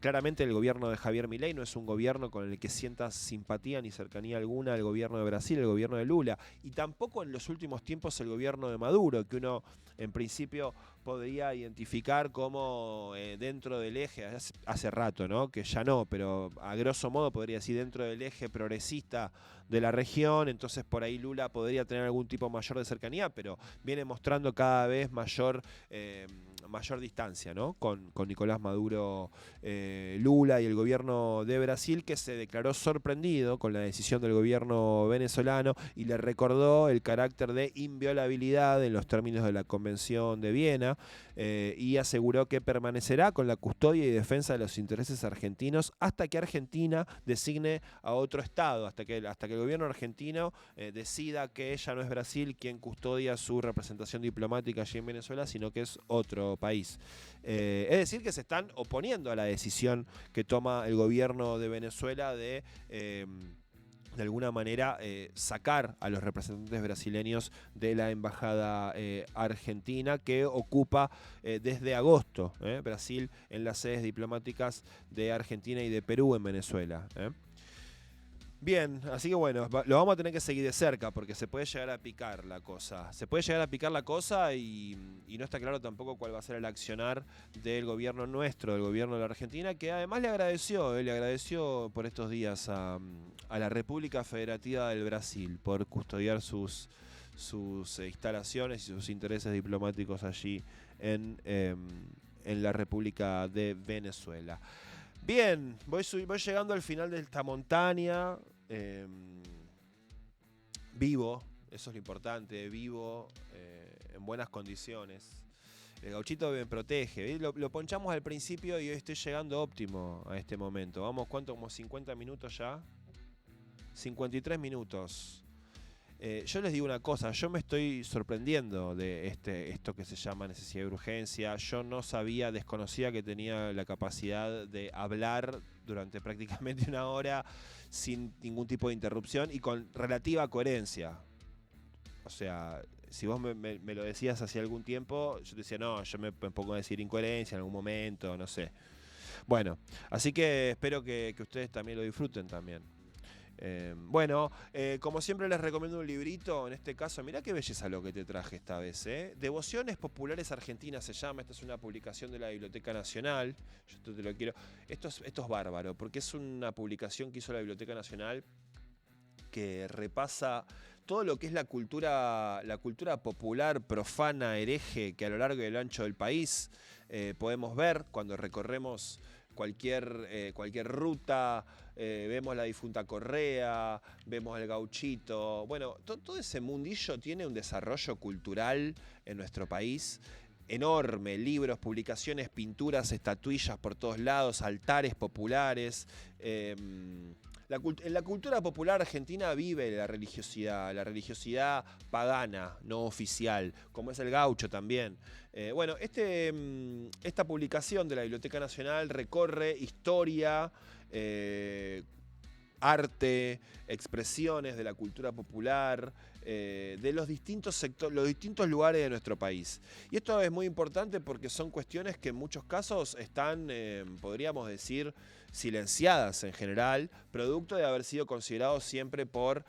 Claramente el gobierno de Javier Milei no es un gobierno con el que sientas simpatía ni cercanía alguna al gobierno de Brasil, el gobierno de Lula, y tampoco en los últimos tiempos el gobierno de Maduro, que uno en principio podría identificar como dentro del eje, hace rato, ¿no? Que ya no, pero a grosso modo podría decir dentro del eje progresista de la región. Entonces por ahí Lula podría tener algún tipo mayor de cercanía, pero viene mostrando cada vez mayor distancia, ¿no? Con Nicolás Maduro, Lula y el gobierno de Brasil, que se declaró sorprendido con la decisión del gobierno venezolano y le recordó el carácter de inviolabilidad en los términos de la Convención de Viena, y aseguró que permanecerá con la custodia y defensa de los intereses argentinos hasta que Argentina designe a otro Estado, hasta que el gobierno argentino decida que ya no es Brasil quien custodia su representación diplomática allí en Venezuela, sino que es otro país. Es decir, que se están oponiendo a la decisión que toma el gobierno de Venezuela de alguna manera sacar a los representantes brasileños de la embajada argentina, que ocupa desde agosto Brasil en las sedes diplomáticas de Argentina y de Perú en Venezuela. Bien, así que bueno, lo vamos a tener que seguir de cerca porque se puede llegar a picar la cosa. Se puede llegar a picar la cosa y no está claro tampoco cuál va a ser el accionar del gobierno nuestro, del gobierno de la Argentina, que además le agradeció por estos días a la República Federativa del Brasil por custodiar sus instalaciones y sus intereses diplomáticos allí en la República de Venezuela. Bien, voy llegando al final de esta montaña. Vivo, eso es lo importante, vivo en buenas condiciones. El gauchito me protege. Lo ponchamos al principio y hoy estoy llegando óptimo a este momento. Vamos, ¿cuánto? Como 50 minutos ya. 53 minutos. Yo les digo una cosa, yo me estoy sorprendiendo de esto que se llama necesidad de urgencia. Yo no sabía, desconocía que tenía la capacidad de hablar durante prácticamente una hora sin ningún tipo de interrupción y con relativa coherencia. O sea, si vos me lo decías hace algún tiempo, yo te decía, no, yo me pongo a decir incoherencia en algún momento, no sé. Bueno, así que espero que ustedes también lo disfruten también. Como siempre les recomiendo un librito, en este caso, mirá qué belleza lo que te traje esta vez, Devociones Populares Argentinas se llama, esta es una publicación de la Biblioteca Nacional, yo te lo quiero, esto es bárbaro, porque es una publicación que hizo la Biblioteca Nacional que repasa todo lo que es la cultura popular, profana, hereje, que a lo largo y a lo ancho del país podemos ver cuando recorremos cualquier ruta, vemos la difunta Correa, vemos el Gauchito. Bueno, todo ese mundillo tiene un desarrollo cultural en nuestro país enorme. Libros, publicaciones, pinturas, estatuillas por todos lados, altares populares. En la cultura popular argentina vive la religiosidad pagana, no oficial, como es el gaucho también. Bueno, esta publicación de la Biblioteca Nacional recorre historia, arte, expresiones de la cultura popular, de los distintos sectores, los distintos lugares de nuestro país. Y esto es muy importante porque son cuestiones que en muchos casos están, podríamos decir, silenciadas en general, producto de haber sido considerados siempre por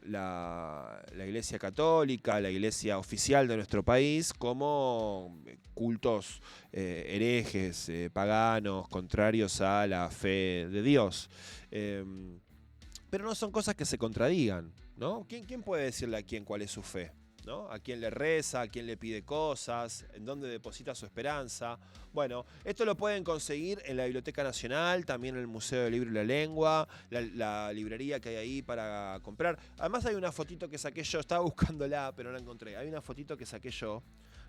la Iglesia Católica, la Iglesia oficial de nuestro país, como cultos herejes, paganos, contrarios a la fe de Dios. Pero no son cosas que se contradigan, ¿no? ¿Quién puede decirle a quién cuál es su fe? ¿No? ¿A quién le reza? ¿A quién le pide cosas? ¿En dónde deposita su esperanza? Bueno, esto lo pueden conseguir en la Biblioteca Nacional, también en el Museo del Libro y la Lengua, la librería que hay ahí para comprar. Además hay una fotito que saqué yo, estaba buscándola, pero no la encontré. Hay una fotito que saqué yo,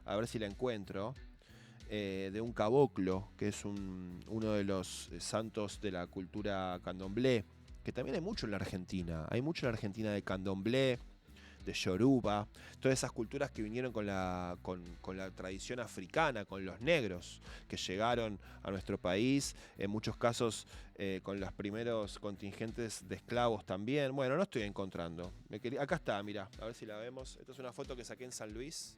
a ver si la encuentro, de un caboclo, que es uno de los santos de la cultura candomblé, que también hay mucho en la Argentina. Hay mucho en la Argentina de candomblé, de yoruba, todas esas culturas que vinieron con la tradición africana, con los negros que llegaron a nuestro país, en muchos casos con los primeros contingentes de esclavos también. Bueno, no estoy encontrando. Acá está, mirá, a ver si la vemos. Esta es una foto que saqué en San Luis.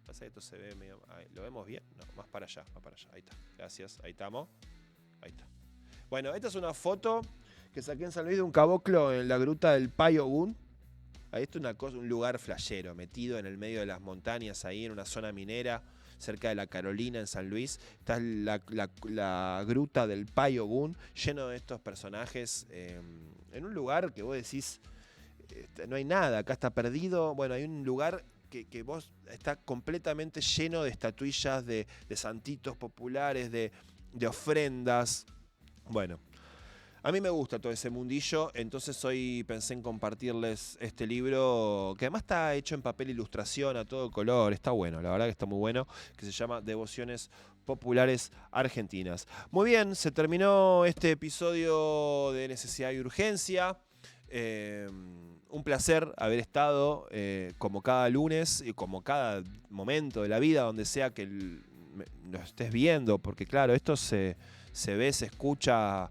Pasa que esto se ve medio... ¿Lo vemos bien? No, más para allá, ahí está. Gracias, ahí estamos. Ahí está. Bueno, esta es una foto que saqué en San Luis de un caboclo en la gruta del Payogún. Ahí está un lugar flashero, metido en el medio de las montañas, ahí en una zona minera, cerca de la Carolina, en San Luis. Está la gruta del Payogún, lleno de estos personajes, en un lugar que vos decís, no hay nada, acá está perdido. Bueno, hay un lugar que vos está completamente lleno de estatuillas, de santitos populares, de ofrendas. Bueno, a mí me gusta todo ese mundillo, entonces hoy pensé en compartirles este libro, que además está hecho en papel ilustración a todo color, está bueno, la verdad que está muy bueno, que se llama Devociones Populares Argentinas. Muy bien, se terminó este episodio de Necesidad y Urgencia. Un placer haber estado como cada lunes y como cada momento de la vida, donde sea que nos estés viendo, porque claro, esto se ve, se escucha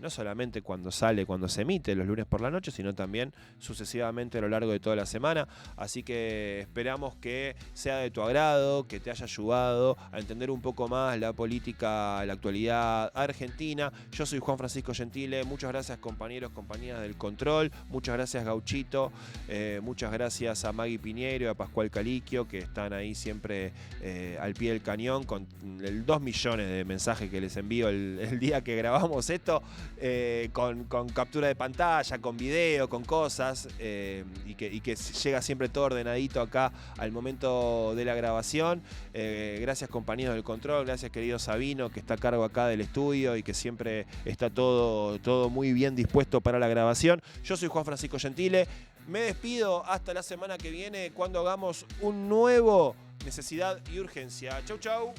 no solamente cuando se emite los lunes por la noche, sino también sucesivamente a lo largo de toda la semana. Así que esperamos que sea de tu agrado, que te haya ayudado a entender un poco más la política, la actualidad argentina. Yo soy Juan Francisco Gentile. Muchas gracias, compañeros, compañeras del control. Muchas gracias, Gauchito. Muchas gracias a Maggie Piñeiro y a Pascual Caliquio, que están ahí siempre al pie del cañón con el 2 millones de mensajes que les envío el día que grabamos esto, con captura de pantalla, con video, con cosas, y que llega siempre todo ordenadito acá al momento de la grabación. Gracias, compañeros del control, gracias, querido Sabino, que está a cargo acá del estudio y que siempre está todo muy bien dispuesto para la grabación. Yo soy Juan Francisco Gentile, me despido hasta la semana que viene, cuando hagamos un nuevo Necesidad y Urgencia. Chau, chau.